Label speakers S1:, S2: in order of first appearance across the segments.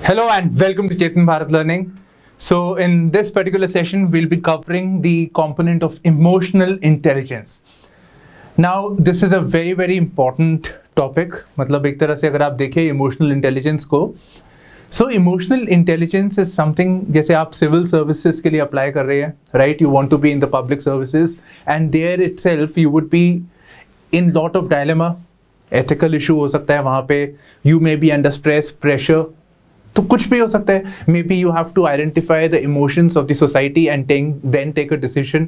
S1: Hello and welcome to Chetan Bharat Learning. So in this particular session, we'll be covering the component of emotional intelligence. Now this is a very important topic. मतलब एक तरह से अगर आप देखें emotional intelligence को, so emotional intelligence is something जैसे आप civil services के लिए apply कर रहे हैं, right? You want to be in the public services and there itself you would be in lot of dilemma. Ethical issue हो सकता है वहाँ पे, you may be under stress, pressure. तो कुछ भी हो सकता है. May B you have to identify the emotions of the society and then take a decision,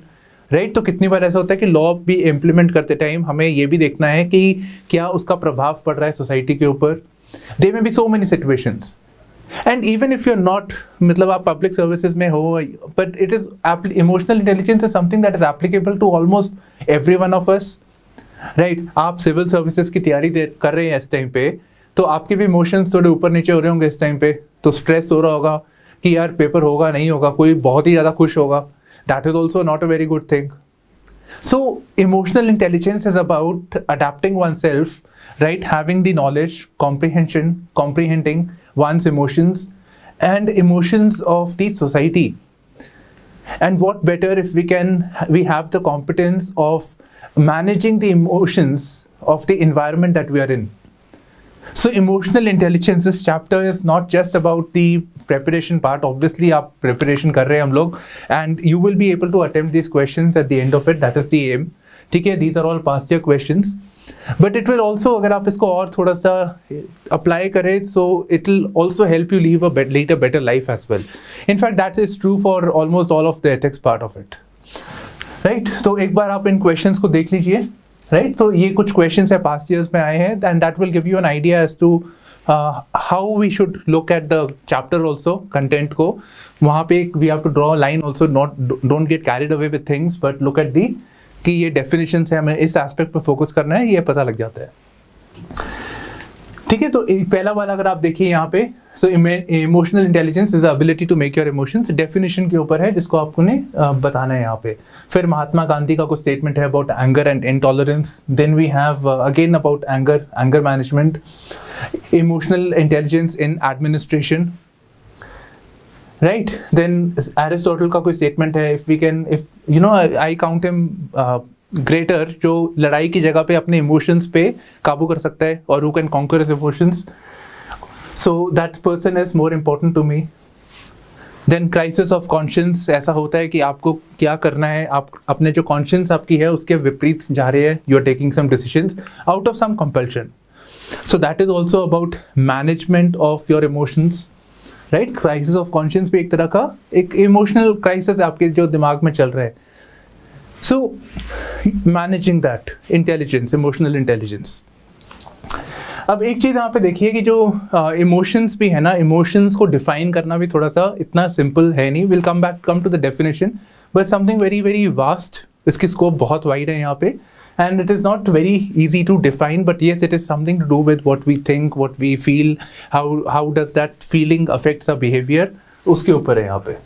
S1: right. तो कितनी बार ऐसा होता है कि लॉ भी इम्प्लीमेंट करते टाइम हमें ये भी देखना है कि क्या उसका प्रभाव पड़ रहा है सोसाइटी के ऊपर. There may be so many situations and even if you are not, मतलब आप पब्लिक सर्विसेज में हो, but it is emotional intelligence is something that is applicable to almost every one of us, right. आप civil services की तैयारी कर रहे हैं इस टाइम पे, तो आपके भी इमोशंस थोड़े ऊपर नीचे हो रहे होंगे इस टाइम पे. तो स्ट्रेस हो रहा होगा कि यार पेपर होगा नहीं होगा, कोई बहुत ही ज़्यादा खुश होगा. That is also not a very good thing. So emotional intelligence is about adapting one self, right, having the knowledge, comprehending one's emotions and emotions of the society. And what better if we have the competence of managing the emotions of the environment that we are in. So emotional intelligence, this chapter is not just about the preparation part. Obviously आप preparation कर रहे हैं हम लोग, and you will be able to attempt these questions at the end of it. That is the aim. ठीक है, these are all past year questions. But it will also, अगर आप इसको और थोड़ा सा apply करें, so it will also help you lead a better life as well. In fact, that is true for almost all of the ethics part of it. Right? तो एक बार आप इन questions को देख लीजिए. राइट, तो ये कुछ क्वेश्चंस है पास्ट ईयर्स में आए हैं and that will give you an idea as to how we should look at the chapter also, content को. वहाँ पे we have to draw line also, don't get carried away with things, but look at the कि ये definition है, हमें इस aspect पर focus करना है, ये पता लग जाता है. ठीक है, तो पहला वाला अगर आप देखिए यहाँ पे, so emotional intelligence is the ability to make your emotions. Definition के ऊपर है जिसको आपको ने बताना है यहाँ पे. फिर महात्मा गांधी का कुछ स्टेटमेंट है about anger and intolerance. Then we have again about anger management, emotional intelligence in administration, right. Then Aristotle का कोई स्टेटमेंट है, if you know I count him greater, जो लड़ाई की जगह पे अपने इमोशंस पे काबू कर सकता है और who can conquer his emotions, so that person is more important to me. Then crisis of conscience, ऐसा होता है कि आपको क्या करना है, आप अपने जो कॉन्शियंस आपकी है उसके विपरीत जा रहे हैं, you are taking some decisions out of some compulsion. So that is also about management of your emotions, right. Crisis of conscience भी एक तरह का एक इमोशनल क्राइसिस आपके जो दिमाग में चल रहा है. So managing that intelligence, emotional intelligence. अब एक चीज़ यहाँ पे देखिए कि जो इमोशंस भी है ना, इमोशंस को डिफाइन करना भी थोड़ा सा इतना सिंपल है नहीं. Will come to the definition, but something very vast. इसकी स्कोप बहुत वाइड है यहाँ पे and it is not very easy to define, but yes, it is something to do with what we think, what we feel, how does that feeling affects our behavior, उसके ऊपर है यहाँ पे,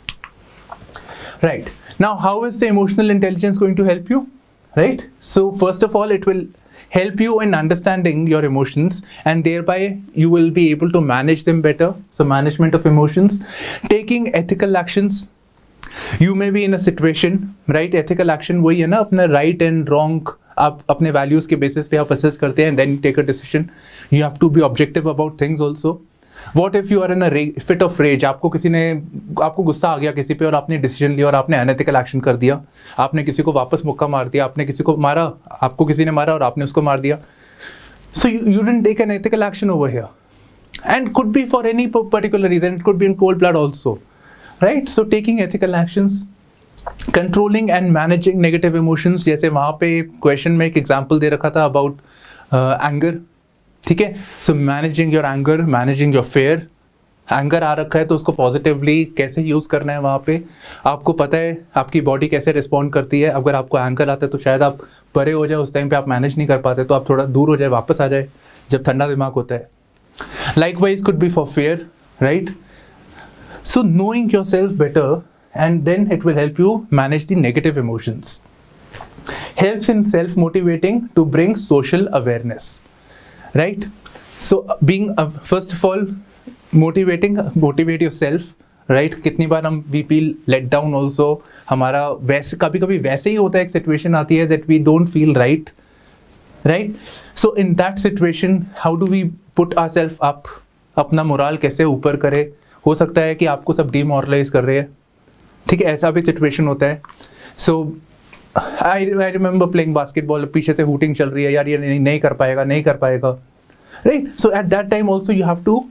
S1: right. Now, how is the emotional intelligence going to help you? Right? So, first of all, it will help you in understanding your emotions and thereby you will be able to manage them better. So, management of emotions. Taking ethical actions. You may be in a situation, right? Ethical action वही है ना, अपना right and wrong आप अपने values के basis पे आप assess करते हैं and then you take a decision. You have to be objective about things also. What if you are in a fit of rage? आपको गुस्सा आ गया किसी पे और आपने डिसीजन लिया और आपने अनएथिकल एक्शन कर दिया. आपने किसी को वापस मुक्का मार दिया, आपने किसी को मारा, आपको किसी ने मारा और आपने उसको मार दिया. So you didn't take an ethical action over here, and could be for any particular reason. It could be in cold blood also, right? So taking ethical actions, controlling and managing negative emotions. जैसे वहाँ पे question में एक example दे रखा था about anger. ठीक है, so managing your anger, managing your fear. Anger आ रखा है तो उसको पॉजिटिवली कैसे यूज़ करना है. वहाँ पे आपको पता है आपकी बॉडी कैसे रिस्पॉन्ड करती है. अगर आपको एंगर आता है तो शायद आप परे हो जाए, उस टाइम पे आप मैनेज नहीं कर पाते, तो आप थोड़ा दूर हो जाए, वापस आ जाए जब ठंडा दिमाग होता है. Likewise could be for fair, right. So knowing your self better and then it will help you manage the negative emotions. Helps in self motivating to bring social awareness, right. So being first of all, motivate yourself, right. कितनी बार हम we feel let down also, हमारा वैसे कभी कभी वैसे ही होता है, एक सिचुएशन आती है that we don't feel right. So in that situation how do we put our self up, अपना मोरल कैसे ऊपर करे. हो सकता है कि आपको सब डीमोरलाइज कर रहे हैं, ठीक है, ऐसा भी सिचुएशन होता है. सो आई रिमेंबर प्लेइंग बास्केटबॉल, पीछे से हूटिंग चल रही है, यार ये नहीं कर पाएगा, right. So at that time also you have to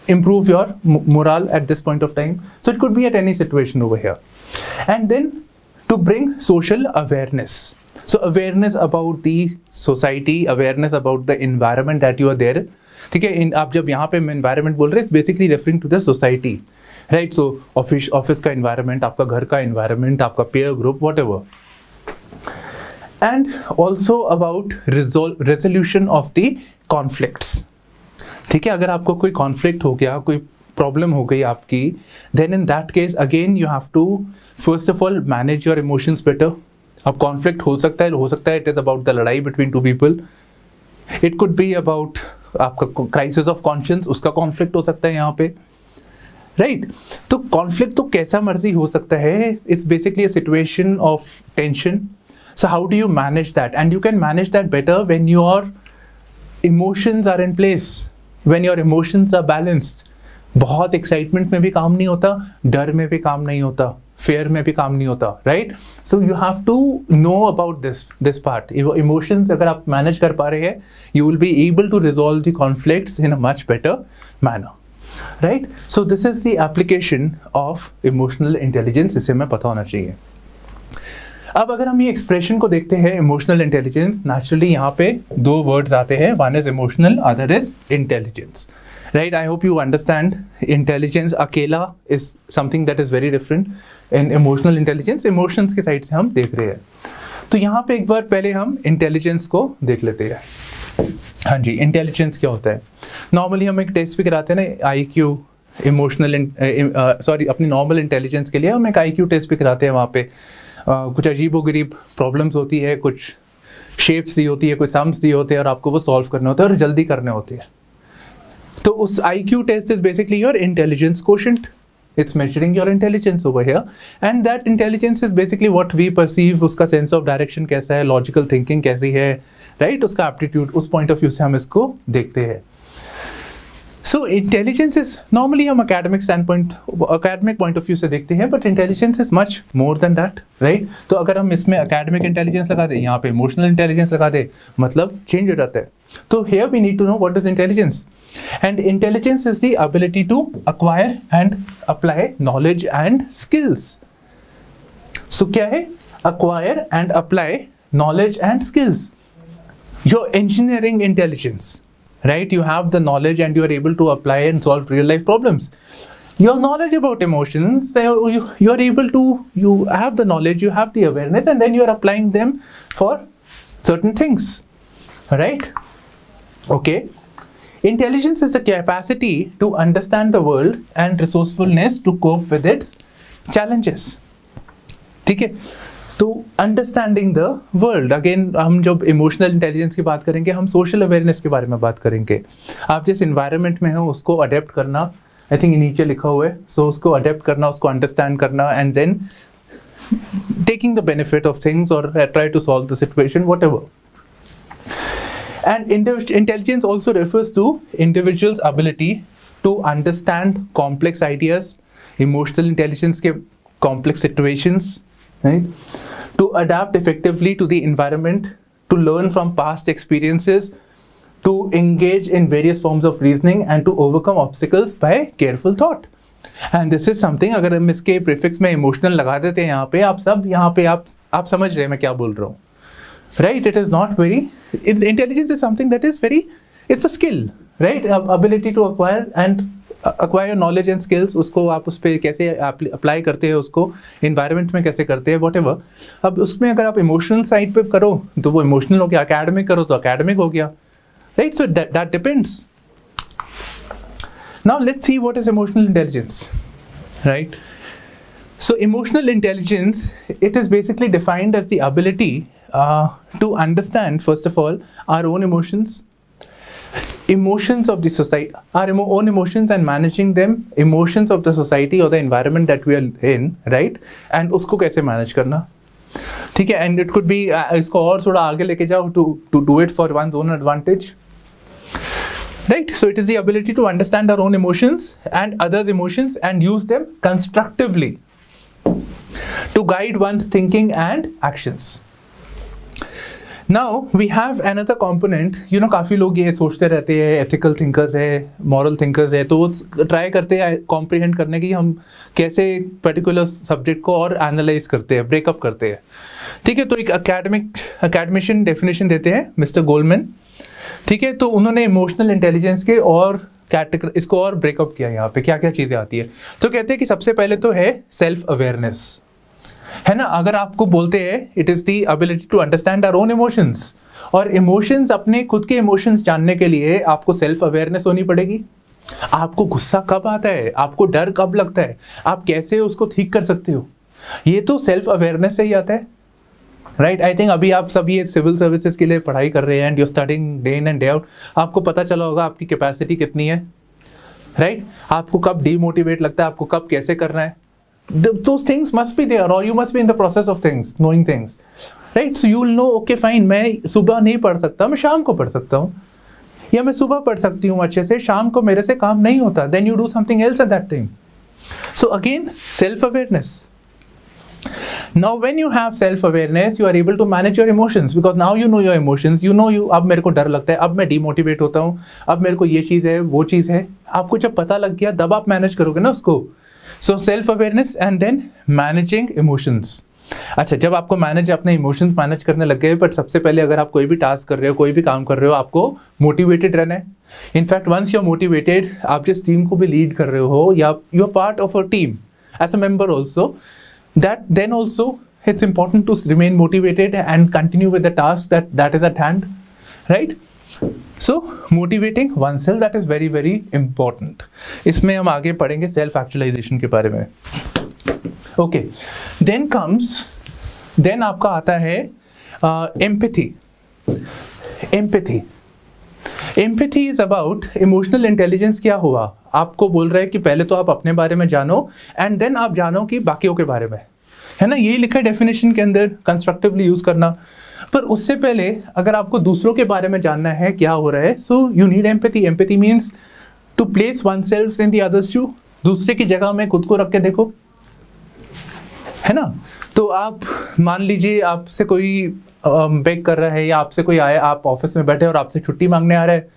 S1: improve your morale at this point of time. So it could be at any situation over here. And then to bring social awareness. So awareness about the society, awareness about the environment that you are there. ठीक है, आप जब यहाँ पे environment बोल रहे हैं, basically referring to the society, right? So office का environment, आपका घर का environment, आपका peer group, whatever. And also about resolution of the conflicts. ठीक है, अगर आपको कोई कॉन्फ्लिक्ट हो गया, कोई प्रॉब्लम हो गई आपकी, then in that case again you have to first of all manage your emotions better. अब कॉन्फ्लिक्ट हो सकता है इट इज अबाउट द लड़ाई between two people, it could be about आपका क्राइसिस ऑफ कॉन्शियंस, उसका कॉन्फ्लिक्ट हो सकता है यहाँ पे, राइट. तो कॉन्फ्लिक्ट तो कैसा मर्जी हो सकता है, it's basically a situation of tension. So how do you manage that, and you can manage that better when your emotions are in place, when your emotions are balanced. बहुत excitement में भी काम नहीं होता, डर में भी काम नहीं होता, फेयर में भी काम नहीं होता, right. So you have to know about this part. Emotions अगर आप मैनेज कर पा रहे हैं, you will be able to resolve the conflicts in a much better manner, right. So this is the application of emotional intelligence, इसे हमें पता होना चाहिए. अब अगर हम ये एक्सप्रेशन को देखते हैं इमोशनल इंटेलिजेंस, नेचुरली यहाँ पे दो वर्ड्स आते हैं, one is emotional, other is intelligence, right. I hope you understand. Intelligence अकेला is something that is very different. In emotional intelligence emotions के साइड से हम देख रहे हैं. तो यहाँ पे एक बार पहले हम इंटेलिजेंस को देख लेते हैं. हाँ जी, इंटेलिजेंस क्या होता है. नॉर्मली हम एक टेस्ट भी कराते हैं ना, IQ इमोशनल अपनी नॉर्मल इंटेलिजेंस के लिए हम एक IQ टेस्ट भी कराते हैं. वहाँ पे कुछ अजीबोगरीब प्रॉब्लम्स होती है, कुछ शेप्स दी होती है, कुछ सम्स दिए होते हैं और आपको वो सॉल्व करने होते हैं और जल्दी करने होते हैं. तो उस IQ test is basically your intelligence quotient. It's measuring your intelligence over here, and that intelligence is basically what we perceive. उसका सेंस ऑफ डायरेक्शन कैसा है, लॉजिकल थिंकिंग कैसी है, राइट. उसका एप्टीट्यूड, उस पॉइंट ऑफ व्यू से हम इसको देखते हैं. सो इंटेलिजेंस इज नॉर्मली हम अकेडमिक पॉइंट ऑफ व्यू से देखते हैं, but intelligence is much more than that, right. तो अगर हम इसमें अकेडमिक इंटेलिजेंस लगा दें, यहाँ पे इमोशनल इंटेलिजेंस लगा दें, मतलब चेंज हो जाता है. तो here we need to know what is intelligence. And intelligence is the ability to acquire and apply knowledge and skills. So क्या है acquire and apply knowledge and skills? Your engineering intelligence, right? You have the knowledge and you are able to apply and solve real life problems. Your knowledge about emotions, you are able to, you have the knowledge, you have the awareness, and then you are applying them for certain things, right? Okay. Intelligence is the capacity to understand the world and resourcefulness to cope with its challenges. ठीक है. तो understanding the world, again हम जब emotional intelligence की बात करेंगे, हम social awareness के बारे में बात करेंगे. आप जिस इन्वायरमेंट में हो उसको अडेप्ट करना, आई थिंक नीचे लिखा हुआ है. सो उसको अडेप्ट करना, उसको अंडरस्टैंड करना, and then taking the benefit of things और try to solve the situation whatever. And intelligence also refers to individuals ability to understand complex ideas. Emotional intelligence के complex situations, right? To adapt effectively to the environment, to learn from past experiences, to engage in various forms of reasoning and to overcome obstacles by careful thought. And this is something, अगर हम इसके prefix में emotional लगा देते हैं यहाँ पे, आप समझ रहे हैं मैं क्या बोल रहा हूँ, right? It is not very, intelligence is something that is very, it's a skill, right? Ability to acquire knowledge and skills, उसको आप उस पर कैसे अप्लाई करते हैं, उसको इन्वायरमेंट में कैसे करते हैं, whatever. अब उसमें अगर आप इमोशनल साइड पे करो तो वो इमोशनल हो गया, अकेडमिक करो तो अकेडमिक हो गया, right. So that depends. Now let's see what is emotional intelligence, right. So emotional intelligence, it is basically defined as the ability to understand first of all our own emotions. emotions of the society, our own emotions and managing them, emotions of the society or the environment that we are in, right? And उसको कैसे manage करना, ठीक है? And it could be इसको और थोड़ा आगे लेके जाओ to do it for one's own advantage, right? So it is the ability to understand our own emotions and others' emotions and use them constructively to guide one's thinking and actions. Now we have another component, you know, काफ़ी लोग ये सोचते रहते हैं, ethical thinkers है, moral thinkers है, तो वो ट्राई करते हैं comprehend करने की हम कैसे particular subject को और analyze करते हैं, break up करते हैं, ठीक है? तो एक academician definition देते हैं मिस्टर गोल्डमैन, ठीक है? तो उन्होंने इमोशनल इंटेलिजेंस के और इसको और ब्रेकअप किया यहाँ पे क्या क्या चीज़ें आती है। तो कहते हैं कि सबसे पहले तो है सेल्फ अवेयरनेस, है ना? अगर आपको बोलते हैं it is the ability to understand our own emotions, और इमोशंस, अपने खुद के इमोशंस जानने के लिए आपको सेल्फ अवेयरनेस होनी पड़ेगी। आपको गुस्सा कब आता है, आपको डर कब लगता है, आप कैसे उसको ठीक कर सकते हो, ये तो सेल्फ अवेयरनेस से ही आता है, राइट? आई थिंक अभी आप सब ये सिविल सर्विसेज के लिए पढ़ाई कर रहे हैं and you studying day in and day out, आपको पता चला होगा आपकी कैपेसिटी कितनी है, राइट? आपको कब डीमोटिवेट लगता है, आपको कब कैसे करना है, those things must be there, or you must be in the process of things, knowing things, right? So you'll know, okay fine, मैं सुबह नहीं पढ़ सकता, मैं शाम को पढ़ सकता हूँ, या मैं सुबह पढ़ सकती हूँ अच्छे से, शाम को मेरे से काम नहीं होता, then you do something else at that time. So again, self-awareness. Now when you have self-awareness, you are able to manage your emotions, because now you know your emotions, you know अब मेरे को डर लगता है, अब मैं demotivate होता हूँ, अब मेरे को ये चीज़ है, वो चीज़ है, आपको जब पता लग गया तब आप मैनेज करोगे ना उसको। So self-awareness and then managing emotions. अच्छा, जब आपको अपने इमोशंस मैनेज करने लग गए, बट सबसे पहले अगर आप कोई भी टास्क कर रहे हो, कोई भी काम कर रहे हो, आपको मोटिवेटेड रहना है। In fact once you are motivated, आप जिस टीम को भी लीड कर रहे हो या you are part of a team as a member also, that then also it's important to remain motivated and continue with the task that is at hand, right? So motivating oneself, that is very very important. इसमें हम आगे पढ़ेंगे self actualisation के बारे में। Okay, then आपका आता है empathy. Empathy is about emotional intelligence। क्या हुआ, आपको बोल रहा है कि पहले तो आप अपने बारे में जानो एंड देन आप जानो कि बाकियों के बारे में, है ना? यही लिखा है डेफिनेशन के अंदर, कंस्ट्रक्टिवली यूज करना। पर उससे पहले अगर आपको दूसरों के बारे में जानना है क्या हो रहा है, so you need empathy. Empathy means to place oneself in the others shoe, दूसरे की जगह में खुद को रख के देखो, है ना? तो आप मान लीजिए आपसे कोई बेग कर रहा है या आपसे कोई आया, आप ऑफिस में बैठे और आपसे छुट्टी मांगने आ रहा है,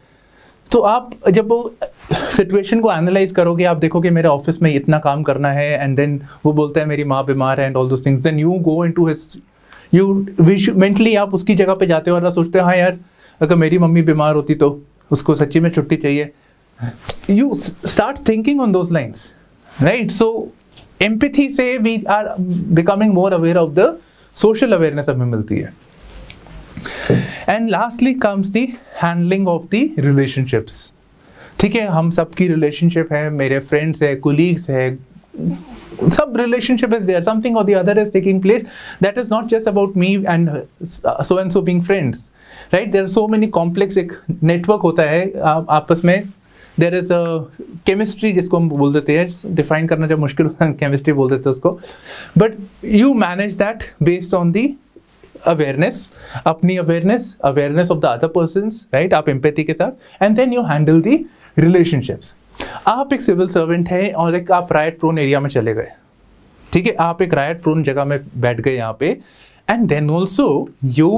S1: तो आप जब वो सिचुएशन को एनालाइज करोगे, आप देखोगे मेरे ऑफिस में इतना काम करना है एंड देन वो बोलता है मेरी माँ बीमार है and all those things, then you go into his, you mentally आप उसकी जगह पे जाते हो और सोचते हो हाँ यार, अगर मेरी मम्मी बीमार होती तो उसको सच्ची में छुट्टी चाहिए। You start thinking on those lines, right? So empathy से we are becoming more aware of the social awareness हमें मिलती है। And lastly comes the handling of the relationships. ठीक है, हम सबकी रिलेशनशिप है, मेरे फ्रेंड्स है, कोलीग्स है, सब रिलेशनशिप इज देयर, समथिंग और the other is taking place, that is not just about me and so being friends, right? There are so many complex, एक नेटवर्क होता है आपस में, देयर इज अ केमिस्ट्री जिसको हम बोल देते हैं, डिफाइन करना जब मुश्किल होता है केमिस्ट्री बोल देते हैं उसको, but you manage that based on the awareness, अपनी awareness of the other persons, right? आप एम्पैथी के साथ, and then you handle the relationships. आप एक सिविल सर्वेंट हैं और एक आप राइट प्रोन एरिया में चले गए, ठीक है, आप एक राइट प्रोन जगह में बैठ गए यहाँ पे, and then also you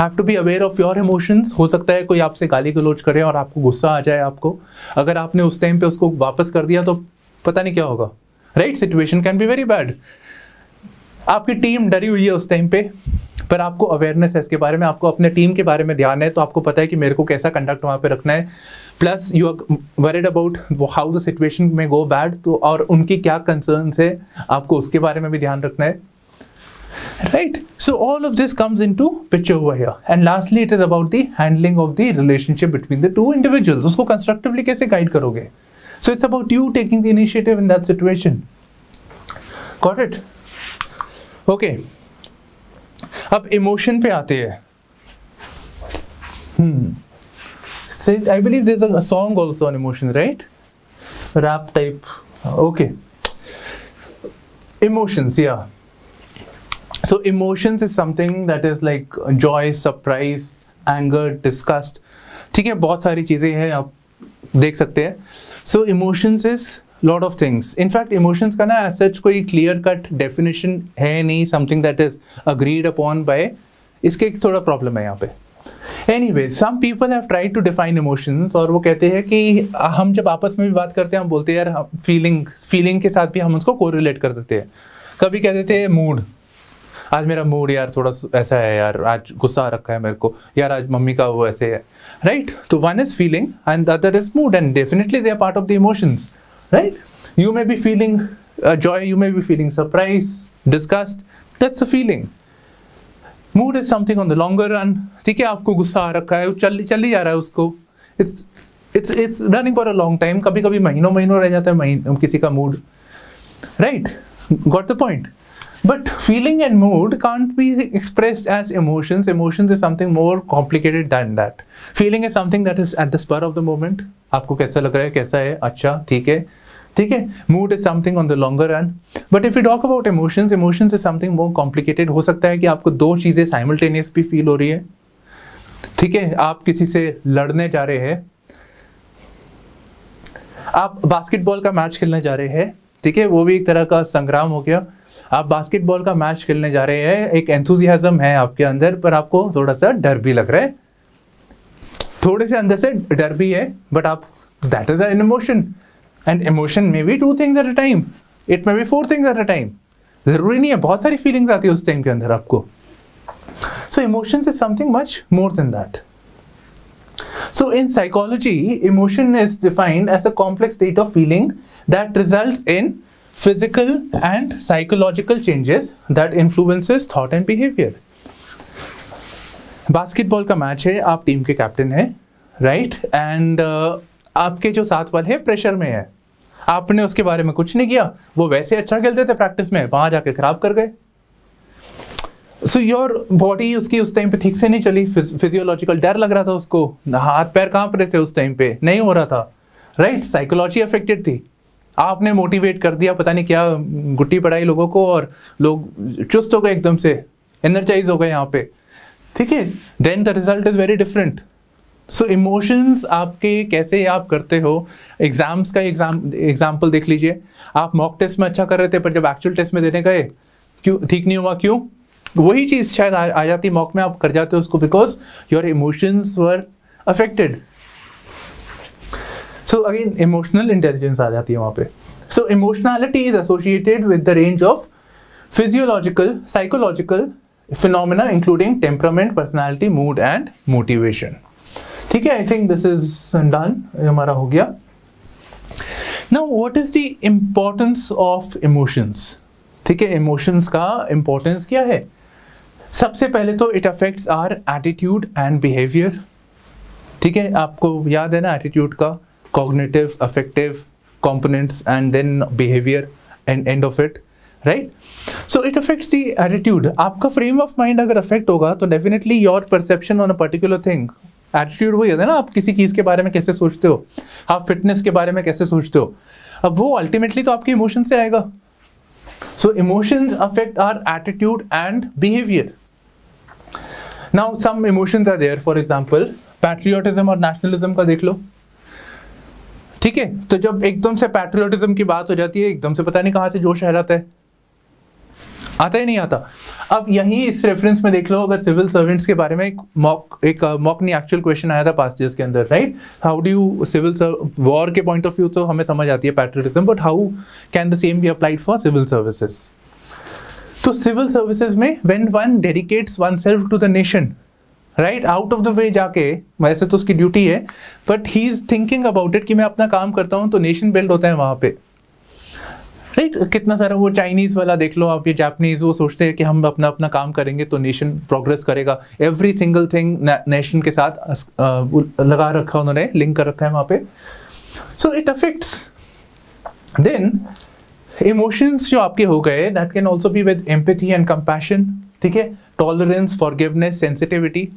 S1: have to be aware of your emotions. हो सकता है कोई आपसे गाली गलौज करे और आपको गुस्सा आ जाए, आपको अगर आपने उस टाइम पे उसको वापस कर दिया तो पता नहीं क्या होगा, right? Situation can be very bad. आपकी टीम डरी हुई है उस टाइम पे, पर आपको अवेयरनेस है इसके बारे में, आपको अपने टीम के बारे में ध्यान है, तो आपको पता है कि मेरे को कैसा कंडक्ट वहाँ पे रखना है, plus you are worried about how the situation may go bad, तो और उनकी क्या कंसर्न्स है, आपको उसके बारे में भी ध्यान रखना है, right? So all of this comes into picture over here, and lastly it is about the handling of the relationship between the two individuals. उसको कंस्ट्रक्टिवली कैसे गाइड करोगे? So it's about you taking the initiative in that situation. Got it? Okay, अब emotion पे आते हैं। I believe there's a song also on emotions, right? Rap type. Okay. Emotions, yeah. So emotions is something that is like joy, surprise, anger, disgust. ठीक है, बहुत सारी चीजें हैं, आप देख सकते हैं. So emotions is lot of things. In fact, emotions का ना as such कोई clear cut definition है नहीं, something that is agreed upon by. इसके एक थोड़ा problem है यहाँ पे. Anyway, some people have tried to define emotions और वो कहते हैं कि हम जब आपस में भी बात करते हैं हम बोलते हैं यार फीलिंग के साथ भी हम उसको कोरिलेट कर देते हैं. कभी कह देते हैं मूड, आज मेरा मूड यार थोड़ा ऐसा है यार, आज गुस्सा आ रखा है मेरे को यार, आज मम्मी का वो ऐसे है, राइट? तो one is feeling and the other is mood and definitely they are part of the emotions, right? You may be feeling joy, you may be feeling surprise, disgust, that's a feeling. Mood is something on the longer run. ठीक है, आपको गुस्सा आ रखा है, चल ही जा रहा है उसको, it's running for a long time, कभी कभी महीनों रह जाता है किसी का mood, right? Got the point. But feeling and mood can't be expressed as emotions. Emotions is something more complicated than that. Feeling is something that is at the spur of the moment. आपको कैसा लग रहा है, कैसा है, अच्छा, ठीक है, ठीक है. Mood is something on the longer run. But if we talk about emotions, emotions is something more complicated. हो सकता है कि आपको दो चीजें simultaneous भी फील हो रही है. ठीक है, आप किसी से लड़ने जा रहे हैं, आप बास्केटबॉल का मैच खेलने जा रहे हैं, ठीक है, वो भी एक तरह का संग्राम हो गया. आप बास्केटबॉल का मैच खेलने जा रहे हैं, एक एंथुजियाज्म है आपके अंदर, पर आपको थोड़ा सा डर भी लग रहा है, थोड़े से अंदर से डर भी है, बट आप that is an emotion. And emotion may be 2 things at a time, it may B 4 things at a time. जरूरी नहीं है, बहुत सारी फीलिंग्स आती है उस टाइम के अंदर आपको. So emotions is something much more than that. So in psychology, emotion is defined as a complex state of feeling that results in physical and psychological changes that influences thought and behavior. Basketball का match है, आप team के captain हैं, right? And आपके जो साथ वाले हैं प्रेशर में है, आपने उसके बारे में कुछ नहीं किया, वो वैसे अच्छा खेलते थे प्रैक्टिस में, वहां जाके खराब कर गए. सो योर बॉडी उसकी उस टाइम पे ठीक से नहीं चली, फिजियोलॉजिकल डर लग रहा था उसको, हाथ पैर कांप रहे थे उस टाइम पे, नहीं हो रहा था, राइट? साइकोलॉजी अफेक्टेड थी. आपने मोटिवेट कर दिया, पता नहीं क्या गुट्टी पढ़ाई लोगों को, और लोग चुस्त हो गए, एकदम से एनर्जाइज हो गए यहाँ पे, ठीक है. Then the result is very different. So emotions आपके कैसे आप करते हो, एग्जाम्स का एग्जाम्पल देख लीजिए. आप मॉक टेस्ट में अच्छा कर रहे थे, पर जब एक्चुअल टेस्ट में देने गए, क्यों ठीक नहीं हुआ? क्यों? वही चीज शायद आ जाती मॉक में, आप कर जाते हो उसको, because your emotions were affected. So again emotional intelligence आ जाती है वहां पे. So emotionality is associated with the range of physiological, psychological phenomena including temperament, personality, mood and motivation. ठीक है, I think this is done, हमारा हो गया. Now what is the importance of emotions? ठीक है, इमोशंस का इंपॉर्टेंस क्या है? सबसे पहले तो it affects our attitude and behaviour. ठीक है, आपको याद है ना एटीट्यूड का cognitive, affective components and then behaviour and end of it, right? So it affects the attitude. आपका फ्रेम ऑफ माइंड अगर अफेक्ट होगा तो definitely your perception on a particular thing, attitude वही है ना, आप किसी चीज के बारे में कैसे सोचते हो, आप फिटनेस के बारे में कैसे सोचते हो, अब वो अल्टीमेटली तो आपके इमोशन से आएगा. So emotions affect our attitude and behavior. Now some emotions are there, for example patriotism और nationalism का देख लो. ठीक है, तो जब एकदम से patriotism की बात हो जाती है, एकदम से पता नहीं कहाँ से जोश आ जाता है, आता ही नहीं आता. अब यहीं इस रेफरेंस में देख लो, अगर सिविल सर्वेंट्स के बारे में एक मॉक नहीं एक्चुअल क्वेश्चन आया था पास्ट ईयर्स के अंदर, right? How do you civil war के पॉइंट ऑफ व्यू तो हमें समझ आती है patriotism, but how can the same be applied for civil services? तो सिविल सर्विसेज में when one dedicates oneself to the nation, right, out of the way जाके, वैसे तो उसकी ड्यूटी है, but he is thinking about it कि मैं अपना काम करता हूँ तो नेशन बिल्ड होता है वहाँ पे, राइट? कितना सारा वो चाइनीज वाला देख लो आप, ये जापानीज, वो सोचते हैं कि हम अपना काम करेंगे तो नेशन प्रोग्रेस करेगा. एवरी सिंगल थिंग नेशन के साथ लगा रखा उन्होंने, लिंक कर रखा है वहाँ पे. So it affects. Then emotions जो आपके हो गए, that can also be with empathy and compassion. ठीक है, tolerance, forgiveness, sensitivity.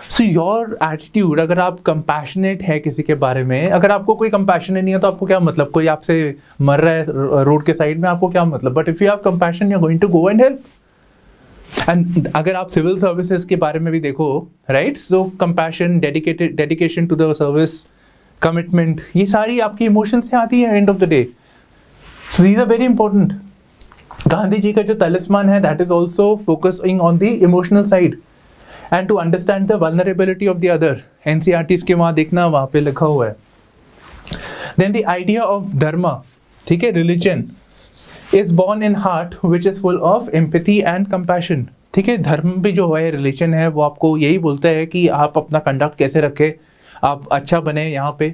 S1: So your attitude, अगर आप कंपैशनेट है किसी के बारे में, अगर आपको कोई कंपैशन नहीं है तो आपको क्या मतलब, कोई आपसे मर रहा है रोड के साइड में, आपको क्या मतलब, but if you have compassion you are going to go and help. And अगर आप सिविल सर्विसेज के बारे में भी देखो, right, so compassion, dedication to the service, commitment, ये सारी आपकी इमोशन से आती है end of the day. So these are very important. Gandhi ji का जो तलिस्मान है that is also focusing on the emotional side and to understand the vulnerability of the other. NCERT के वहाँ देखना, वहाँ पे लिखा हुआ है। देन द आइडिया ऑफ धर्म, ठीक है, religion is born in heart which is full of empathy and compassion. ठीक है, धर्म भी जो है, रिलीजन है, वो आपको यही बोलता है कि आप अपना कंडक्ट कैसे रखें, आप अच्छा बने यहाँ पे,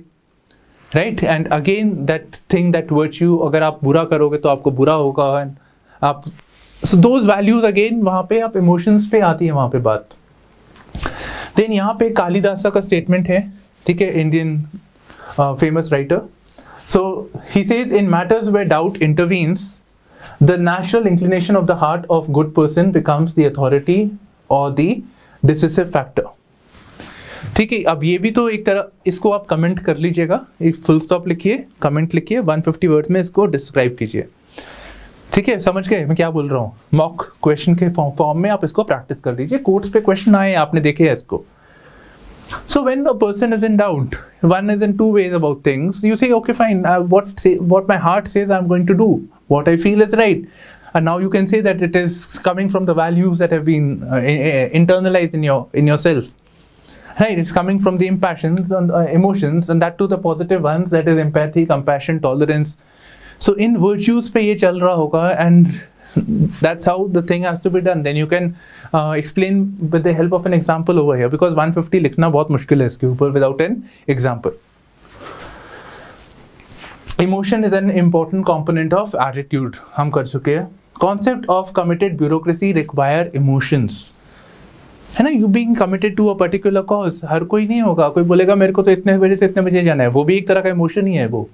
S1: right. And again that thing, that virtue, अगर आप बुरा करोगे तो आपको बुरा होगा, एंड आप सो दोज वैल्यूज अगेन वहाँ पे आप इमोशंस पे आती है वहाँ पे बात। देन यहाँ पे कालिदासा का स्टेटमेंट है, ठीक है, Indian famous writer. So he says in matters where doubt intervenes the natural inclination of the heart of good person becomes the authority और द डिसिसिव फैक्टर। ठीक है, अब ये भी तो एक तरह, इसको आप कमेंट कर लीजिएगा, एक फुल स्टॉप लिखिए, कमेंट लिखिए, 150 वर्ड्स में इसको डिस्क्राइब कीजिए। ठीक है, समझ गए मैं क्या बोल रहा हूँ? मॉक क्वेश्चन के फॉर्म में आप इसको प्रैक्टिस कर लीजिए, कोर्ट्स पे क्वेश्चन आए, आपने देखे हैं इसको। So when a person is in doubt, one is in two ways about things. You say, okay, fine, what my heart says I'm going to do, what I feel is right. And now you can say that it is coming from the values that have been internalized in yourself. Right, it's coming from the impassions and emotions, and that too the positive ones, that is empathy, compassion, tolerance. So in virtues पे ये चल रहा होगा, and that's how the thing has to be done. Then you can explain with the help of an example over here, because 150 लिखना बहुत मुश्किल है इसके ऊपर without an example. Emotion is an important component of attitude, हम कर चुके हैं। Concept of committed bureaucracy require emotions. है ना, you being committed to a particular cause, हर कोई नहीं होगा, कोई बोलेगा मेरे को तो इतने बजे से इतने बजे जाना है, वो भी एक तरह का इमोशन ही है वो,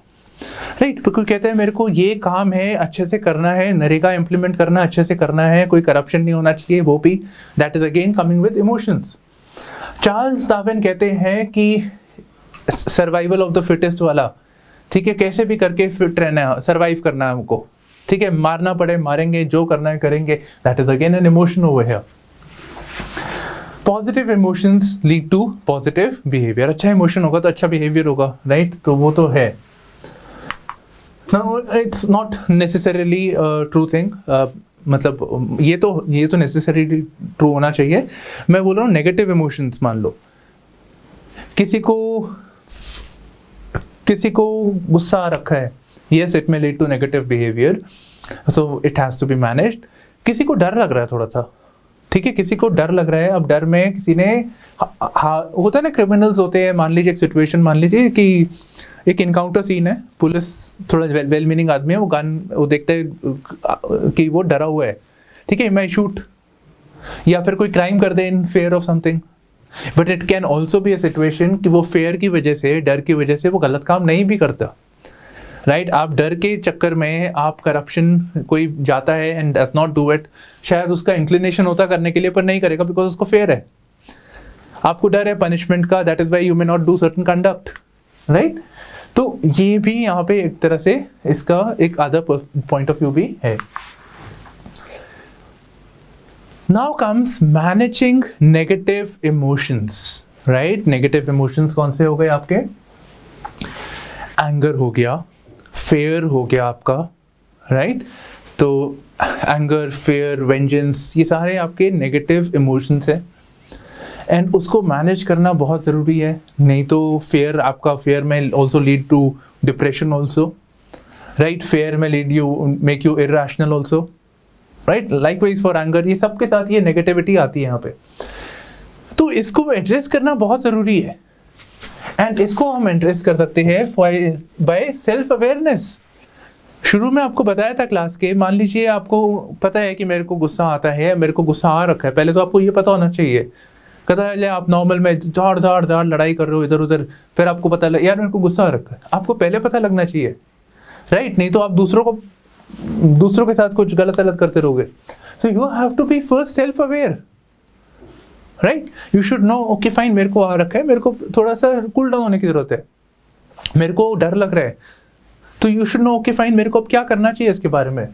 S1: राइट। कोई कहता है मेरे को ये काम है अच्छे से करना है, नरेगा इंप्लीमेंट करना अच्छे से करना है, कोई करप्शन नहीं होना चाहिए, वो भी, that is again coming with emotions. Charles Darwin कहते हैं कि सर्वाइवल ऑफ द फिटेस्ट वाला, ठीक है, कैसे भी करके फिट रहना है, सर्वाइव करना है हमको, ठीक है, मारना पड़े मारेंगे, जो करना है करेंगे, that is again an emotion over here. Positive emotions lead to positive behaviour, अच्छा इमोशन होगा तो अच्छा बिहेवियर होगा, राइट, तो वो तो है। Now it's not necessarily a true thing, मतलब ये तो necessarily true होना चाहिए। मैं बोल रहा हूँ नेगेटिव इमोशंस, मान लो किसी को गुस्सा आ रखा है, yes it may lead to negative behavior, so it has to be managed। किसी को डर लग रहा है थोड़ा सा, ठीक है, किसी को डर लग रहा है, अब डर में किसी ने होता है ना, क्रिमिनल्स होते हैं, मान लीजिए एक सिचुएशन, मान लीजिए कि एक इनकाउंटर सीन है, पुलिस थोड़ा वेल मीनिंग आदमी है, वो देखते हैं कि वो डरा हुआ है, ठीक है, मैं शूट, या फिर कोई क्राइम कर दे in fear of something. But it can also be a situation कि वो फेयर की वजह से, डर की वजह से वो गलत काम नहीं भी करता, राइट। आप डर के चक्कर में आप करप्शन, कोई जाता है and does not do it, शायद उसका इंक्लिनेशन होता करने के लिए पर नहीं करेगा बिकॉज उसको फेयर है, आपको डर है पनिशमेंट का, that is why you may not do certain conduct, right. तो ये भी यहाँ पे एक तरह से इसका एक अदर पॉइंट ऑफ व्यू भी है। Now comes managing negative emotions, right. Negative emotions कौन से हो गए आपके? एंगर हो गया, फेयर हो गया आपका, राइट। तो एंगर, फेयर, वेंजेंस, ये सारे आपके नेगेटिव इमोशंस है, एंड उसको मैनेज करना बहुत ज़रूरी है, नहीं तो फेयर, आपका फेयर में also lead to depression also, right. Fear में lead you, make you irrational also, right. Likewise for anger, ये सबके साथ ये नेगेटिविटी आती है यहाँ पे, तो इसको एड्रेस करना बहुत ज़रूरी है। एंड इसको हम एड्रेस कर सकते हैं बाय सेल्फ अवेयरनेस। शुरू में आपको बताया था क्लास के, मान लीजिए आपको पता है कि मेरे को गुस्सा आता है, मेरे को गुस्सा आ रखा है, पहले तो आपको ये पता होना चाहिए, कहता है आप नॉर्मल में दाड़ लड़ाई कर रहे हो इधर उधर, फिर आपको पता लग यार मेरे को गुस्सा आ रखा है, आपको पहले पता लगना चाहिए, राइट। नहीं तो आप दूसरों के साथ कुछ गलत करते रहोगे। So you have to be first self aware, right? You should know, okay fine, मेरे को आ रखा है, मेरे को थोड़ा सा कूल डाउन होने की जरूरत है, मेरे को डर लग रहा है, तो you should know, okay fine, मेरे को अब क्या करना चाहिए इसके बारे में.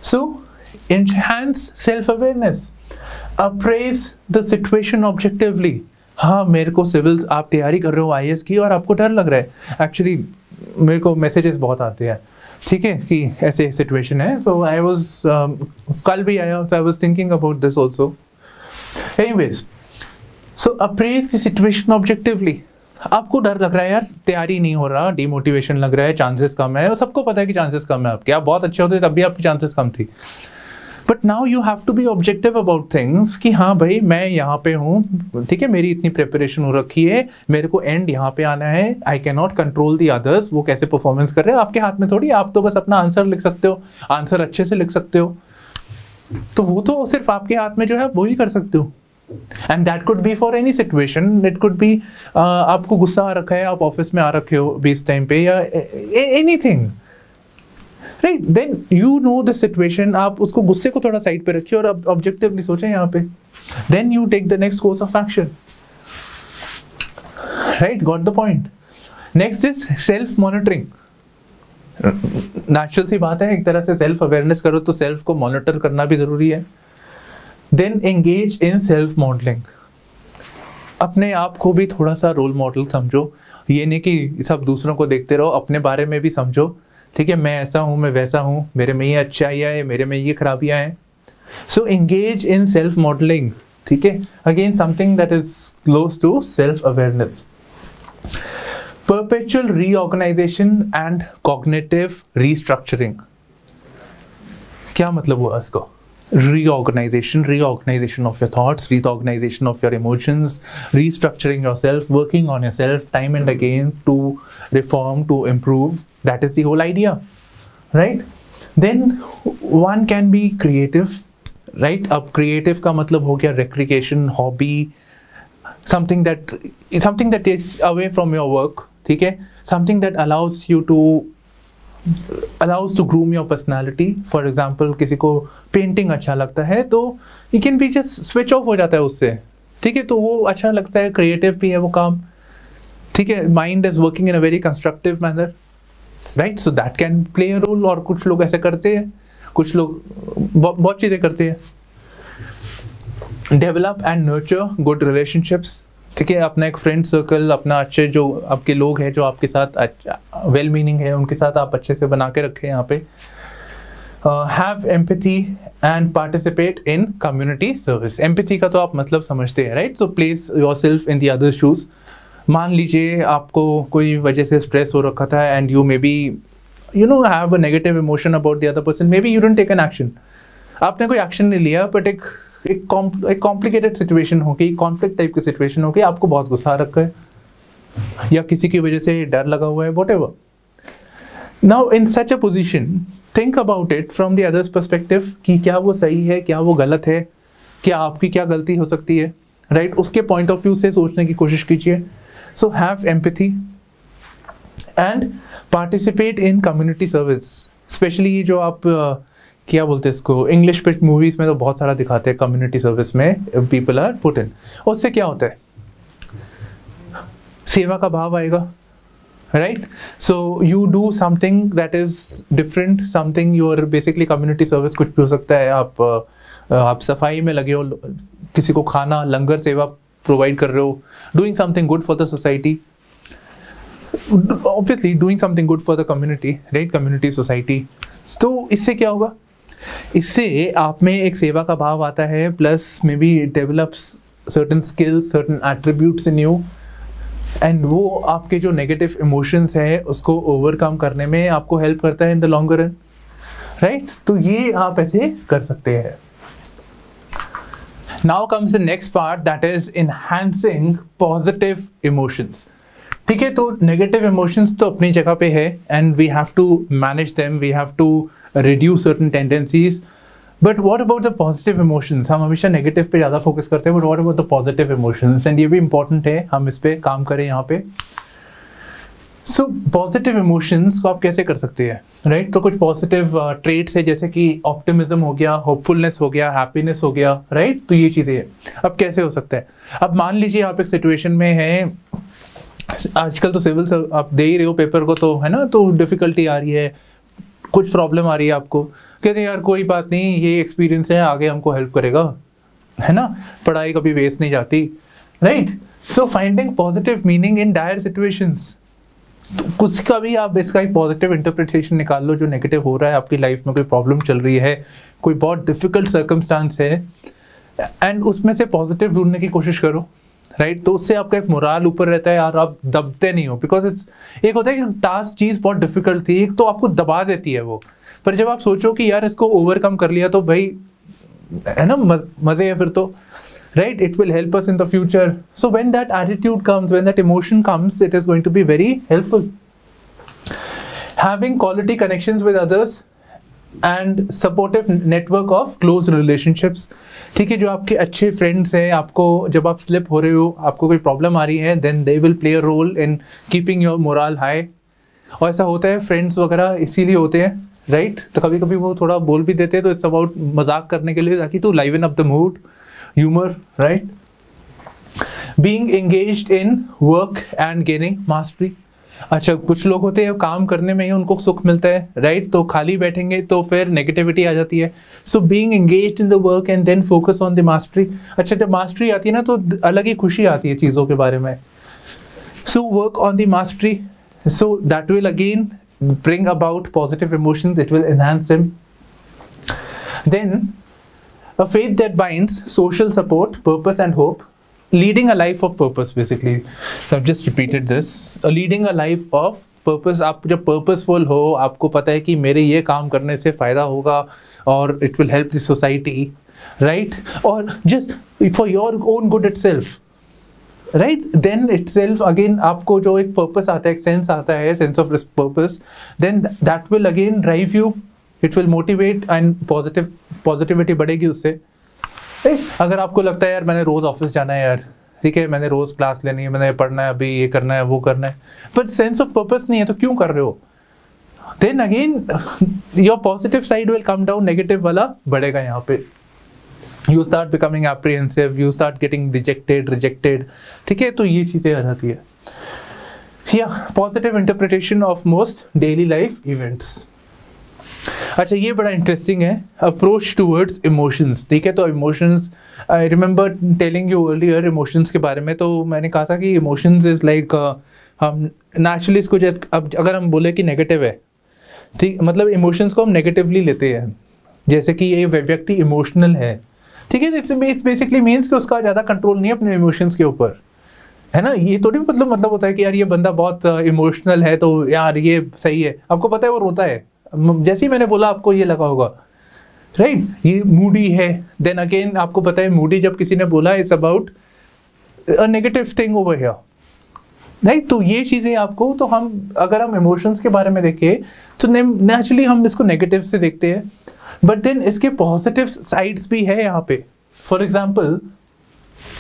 S1: सो enhance self awareness, appraise the situation objectively. हाँ, मेरे को सिविल्स, आप तैयारी कर रहे हो IAS की और आपको डर लग रहा है. एक्चुअली मेरे को मैसेजेस बहुत आते हैं, ठीक है, कि ऐसे सिचुएशन है. सो आई वाज, कल भी आया, so I was thinking about this also. Anyways, so appraise the situation objectively. आपको डर लग रहा है यार, तैयारी नहीं हो रहा, डिमोटिवेशन लग रहा है, चांसेस कम है, और सबको पता है कि चांसेस कम है आपके, आप बहुत अच्छे होते तब भी आपकी चांसेस कम थी. But now you have to be objective about things कि हाँ भाई, मैं यहाँ पे हूँ, ठीक है, मेरी इतनी प्रिपरेशन हो रखी है, मेरे को एंड यहाँ पे आना है. I can not control the others, वो कैसे परफॉर्मेंस कर रहे हैं आपके हाथ में थोड़ी. आप तो बस अपना आंसर लिख सकते हो, आंसर अच्छे से लिख सकते हो, तो वो तो सिर्फ आपके हाथ में जो है वो ही कर सकते हो. And that could be for any situation. It could B आपको गुस्सा आ रखा है, आप ऑफिस में आ रखे हो बीस टाइम पे, या anything, right? Then you know the situation, आप उसको, गुस्से को थोड़ा साइड पे रखिए और अब ऑब्जेक्टिवली सोचें यहाँ पे. Then you take the next course of action, right? Got the point. Next is self monitoring. Natural सी बात है, एक तरह से सेल्फ अवेयरनेस करो तो सेल्फ को मॉनिटर करना भी जरूरी है. Then engage in self modelling. अपने आप को भी थोड़ा सा रोल मॉडल समझो. ये नहीं कि सब दूसरों को देखते रहो, अपने बारे में भी समझो, ठीक है, मैं ऐसा हूँ, मैं वैसा हूँ, मेरे में ये अच्छाइयाँ है, मेरे में ये खराबियाँ हैं. So engage in self modelling, ठीक है, again something that is close to self awareness. Perpetual reorganisation and cognitive restructuring. क्या मतलब हुआ इसको? reorganization of your thoughts, reorganization of your emotions, restructuring yourself, working on yourself time and again to reform, to improve. That is the whole idea, right? Then one can be creative, right? अब creative का मतलब हो गया recreation, hobby, something that is away from your work, ठीक है, something that allows to groom your personality. For example, किसी को painting अच्छा लगता है तो you can be just switch off हो जाता है उससे, ठीक है, तो वो अच्छा लगता है, क्रिएटिव भी है वो काम, ठीक है, mind is working in a very constructive manner, right? So that can play a role. और कुछ लोग ऐसे करते हैं, कुछ लोग बहुत चीज़ें करते हैं. Develop and nurture good relationships, ठीक है, अपना एक फ्रेंड सर्कल, अपना अच्छे जो आपके लोग हैं जो आपके साथ वेल मीनिंग है, उनके साथ आप अच्छे से बना के रखें यहाँ पे. Have empathy and participate in community service. Empathy का तो आप मतलब समझते हैं, right? So place yourself in the other shoes. मान लीजिए आपको कोई वजह से स्ट्रेस हो रखा था and you may be have a negative emotion about the other person. May B you didn't take an action, आपने कोई एक्शन नहीं लिया, बट एक कॉम्प्लिकेटेड सिचुएशन हो गई, कॉन्फ्लिक्ट टाइप की सिचुएशन हो गई, आपको बहुत गुस्सा आ रखा है या किसी की वजह से डर लगा हुआ है, whatever. Now in such a position think about it from the others perspective कि क्या वो सही है, क्या वो गलत है, क्या आपकी क्या गलती हो सकती है, राइट? उसके पॉइंट ऑफ व्यू से सोचने की कोशिश कीजिए. So have empathy and participate in community service. Specially जो आप क्या बोलते हैं इसको, इंग्लिश पे मूवीज में तो बहुत सारा दिखाते हैं कम्युनिटी सर्विस में पीपल आर पुट इन. उससे क्या होता है? सेवा का भाव आएगा, right? So you do something that is different, something your basically community service कुछ भी हो सकता है. आप सफाई में लगे हो, किसी को खाना लंगर सेवा प्रोवाइड कर रहे हो, doing something good for the society, obviously doing something good for the community, right? Community, society. तो इससे क्या होगा? इससे आप में एक सेवा का भाव आता है, plus may be develops certain skills, certain attributes in you, and वो आपके जो नेगेटिव इमोशंस है उसको ओवरकम करने में आपको हेल्प करता है in the longer run, right? तो ये आप ऐसे कर सकते हैं. Now comes the next part, that is enhancing positive emotions. ठीक है, तो नेगेटिव इमोशंस तो अपनी जगह पे है and we have to manage them, we have to reduce certain tendencies. But what about the positive emotions? हम हमेशा नेगेटिव पे ज़्यादा फोकस करते हैं, but what about the positive emotions? And ये भी इंपॉर्टेंट है, हम इस पे काम करें यहाँ पे. सो पॉजिटिव इमोशंस को आप कैसे कर सकते हैं, राइट? तो कुछ पॉजिटिव ट्रेट्स है, जैसे कि ऑप्टिमिज्म हो गया, होपफुलनेस हो गया, हैप्पीनेस हो गया, राइट? तो ये चीज़ें हैं। अब कैसे हो सकता है? अब मान लीजिए आप एक सिचुएशन में हैं, आजकल तो सिविल आप दे ही रहे हो पेपर को, तो है ना, तो डिफिकल्टी आ रही है, कुछ प्रॉब्लम आ रही है आपको, कहते हैं यार कोई बात नहीं, ये एक्सपीरियंस है, आगे हमको हेल्प करेगा, है ना, पढ़ाई कभी वेस्ट नहीं जाती, right? So finding positive meaning in dire situations, तो कुछ का भी आप इसका एक पॉजिटिव इंटरप्रिटेशन निकाल लो। जो नेगेटिव हो रहा है आपकी लाइफ में, कोई प्रॉब्लम चल रही है, कोई बहुत डिफिकल्ट सर्कमस्टांस है, एंड उसमें से पॉजिटिव ढूंढने की कोशिश करो, राइट? तो उससे आपका एक मोराल ऊपर रहता है यार, आप दबते नहीं हो, बिकॉज इट्स एक होता है कि टास्क चीज़ बहुत डिफिकल्ट थी, एक तो आपको दबा देती है वो, पर जब आप सोचो कि यार इसको ओवरकम कर लिया तो भाई, है ना, मजे है फिर तो, right? It will help us in the future. So when that attitude comes, when that emotion comes, it is going to be very helpful. Having quality connections with others and supportive network of close relationships. ठीक है, जो आपके अच्छे friends हैं, आपको जब आप slip हो रहे हो, आपको कोई problem आ रही है, then they will play a role in keeping your morale high. और ऐसा होता है, friends वगैरह इसीलिए होते हैं, right? तो कभी कभी वो थोड़ा बोल भी देते हैं, तो it's about मजाक करने के लिए, ताकि तू liven up the mood. Humor, right? Being engaged in work and gaining mastery. अच्छा, कुछ लोग होते हैं काम करने में ही उनको सुख मिलता है, राइट? तो खाली बैठेंगे तो फिर नेगेटिविटी आ जाती है। So being engaged in the work and then focus on the mastery. अच्छा, जब मास्टरी आती है ना, तो अलग ही खुशी आती है चीज़ों के बारे में। So work on the mastery, so that will again bring about positive emotions, it will enhance them. Then a faith that binds social support, purpose and hope, leading a life of purpose basically. So I've just repeated this. Leading a life of purpose. आप जब purposeful हो, आपको पता है कि मेरे ये काम करने से फ़ायदा होगा और it will help the society, right? और just for your own good itself, right? Then itself again आपको जो एक purpose आता है, एक sense आता है, sense of purpose, then that will again drive you. It will motivate and positivity बढ़ेगी उससे। अगर आपको लगता है यार मैंने रोज ऑफिस जाना है यार, ठीक है, मैंने रोज क्लास लेनी है, मैंने पढ़ना है, अभी ये करना है, वो करना है, बट सेंस ऑफ पर्पस नहीं है, तो क्यों कर रहे हो? Then again your positive side will come down, negative वाला बढ़ेगा यहाँ पे। You start becoming apprehensive, you start getting rejected, ठीक है? तो ये चीजें आ जाती है। या positive interpretation of most daily life events. अच्छा, ये बड़ा इंटरेस्टिंग है, अप्रोच टूवर्ड्स इमोशंस, ठीक है? तो emotions, I remember telling you earlier emotions के बारे में, तो मैंने कहा था कि इमोशंस इज लाइक, हम नेचुरली इसको अब अगर हम बोले कि नेगेटिव है, ठीक, मतलब इमोशंस को हम नेगेटिवली लेते हैं, जैसे कि ये व्यक्ति इमोशनल है, ठीक है, इट्स बेसिकली मीन्स कि उसका ज़्यादा कंट्रोल नहीं है अपने इमोशंस के ऊपर, है ना? ये थोड़ी मतलब होता है कि यार ये बंदा बहुत इमोशनल है तो यार ये सही है। आपको पता है वो रोता है, जैसे ही मैंने बोला आपको ये लगा होगा, राइट? ये मूडी है, देन अगेन आपको पता है मूडी जब किसी ने बोला it's about a negative thing over here, right? तो ये चीज़ें आपको, तो हम अगर हम इमोशंस के बारे में देखें तो नेचुरली हम इसको नेगेटिव से देखते हैं, बट देन इसके पॉजिटिव साइड्स भी है यहाँ पे। फॉर एग्जाम्पल,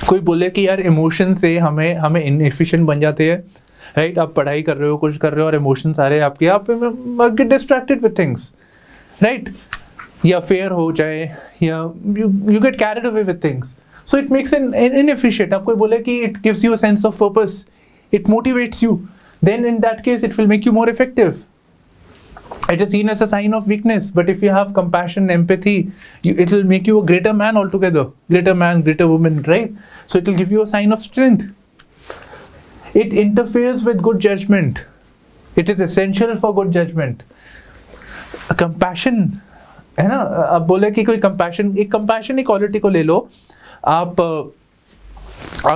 S1: कोई बोले कि यार इमोशन से हमें इनएफिशिएंट बन जाते हैं, राइट? आप पढ़ाई कर रहे हो, कुछ कर रहे हो और इमोशंस आ रहे हैं आपके, आप get distracted with things, right? या फेयर हो जाए, या you get carried away with things, so it makes an inefficient. आप कोई बोले कि it gives you a sense of purpose, it motivates you, then in that case it will make you more effective. It is seen as a sign of weakness, but if you have compassion, empathy, it will make you a greater man altogether, greater man, greater woman, right? So it will give you a sign of strength. It interferes with good judgment. It is essential for good judgment. Compassion, है ना? अब बोले कि कोई compassion quality को ले लो, आप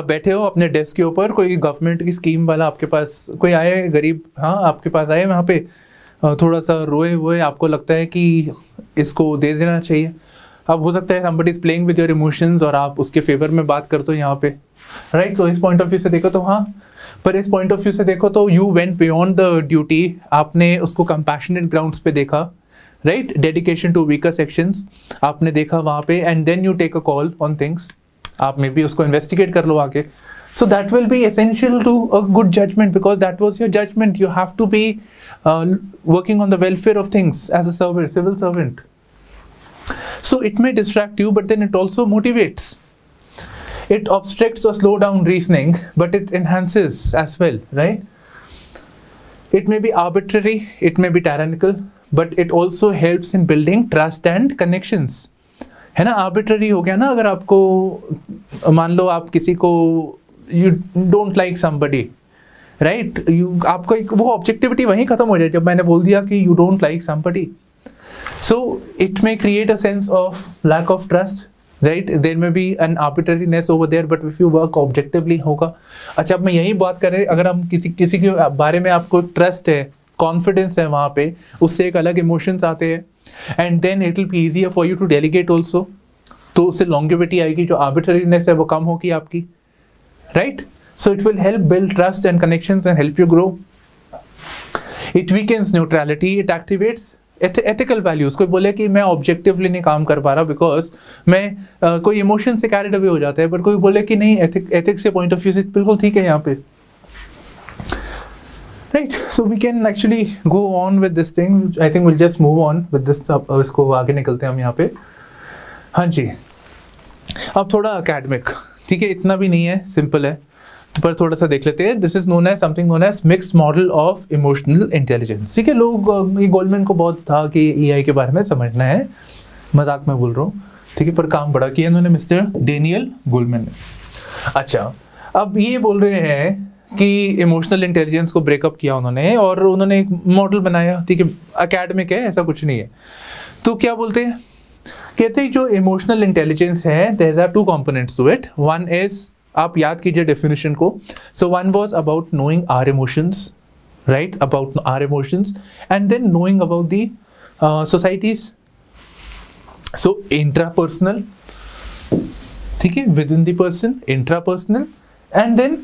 S1: बैठे हो अपने डेस्क के ऊपर, कोई गवर्नमेंट की स्कीम वाला आपके पास कोई आए, गरीब, हाँ, आपके पास आए, वहाँ पे थोड़ा सा रोए, आपको लगता है कि इसको दे देना चाहिए। अब हो सकता है somebody is playing with your emotions और आप उसके फेवर में बात करते हो यहाँ पे, राइट? तो इस पॉइंट ऑफ व्यू से देखो तो हाँ, पर इस पॉइंट ऑफ व्यू से देखो तो you went beyond the duty, आपने उसको कंपैशनेट ग्राउंड्स पे देखा, राइट? डेडिकेशन टू वीकर सेक्शंस आपने देखा वहाँ पे, and then you take a call on things. आप मे बी उसको इन्वेस्टिगेट कर लो आके, So that will be essential to a good judgment, because that was your judgment. You have to be working on the welfare of things as a servant, civil servant. So it may distract you, but then it also motivates. It obstructs or slow down reasoning, but it enhances as well, right? It may be arbitrary, it may be tyrannical, but it also helps in building trust and connections. है ना, arbitrary हो गया ना, अगर आपको मान लो आप किसी को you don't like somebody, right? आपको वो objectivity वहीं खत्म हो जाए जब मैंने बोल दिया कि you don't like somebody. So it may create a sense of lack of trust, right? There may be an arbitrariness over there, but if you work objectively होगा. अच्छा, अब मैं यही बात कर रहे, अगर हम किसी के बारे में आपको ट्रस्ट है, कॉन्फिडेंस है, वहाँ पे उससे एक अलग इमोशंस आते हैं, and then it will be easier for you to delegate also. तो उससे लॉन्गेविटी आएगी, जो आर्बिट्ररीनेस है वो कम होगी आपकी, right? So it will help build trust and connections and help you grow. It weakens neutrality, it activates ethical values. कोई बोले कि मैं ऑब्जेक्टिवली नहीं काम कर पा रहा बिकॉज मैं कोई इमोशन से कैरिड अवे हो जाता है, बट कोई बोले कि नहीं, एथिक्स के पॉइंट ऑफ व्यू से बिल्कुल ठीक है यहाँ पे, right? So we can actually go on with this thing. I think we'll just move on with this. इसको आगे निकलते हैं हम यहाँ पे. हाँ जी, अब थोड़ा एकेडमिक, ठीक है, इतना भी नहीं है, सिंपल है, तो पर थोड़ा सा देख लेते हैं. This is known as something known as mixed model of emotional intelligence. ठीक है, लोग ये गोल्डमैन को बहुत था कि EI के बारे में समझना है, मजाक में बोल रहा हूँ, ठीक है, पर काम बड़ा किया इन्होंने मिस्टर डेनियल गोल्डमैन ने. अच्छा, अब ये बोल रहे हैं कि इमोशनल इंटेलिजेंस को ब्रेकअप किया उन्होंने, और उन्होंने एक मॉडल बनाया, ठीक है, एकेडमिक है, ऐसा कुछ नहीं है. तो क्या बोलते हैं, कहते हैं जो इमोशनल इंटेलिजेंस है, there are two components to it. One is, आप याद कीजिए डेफिनेशन को. So one was about knowing our emotions, right, about our emotions, and then knowing about the societies. So intrapersonal, ठीक है, within the person, intrapersonal, and then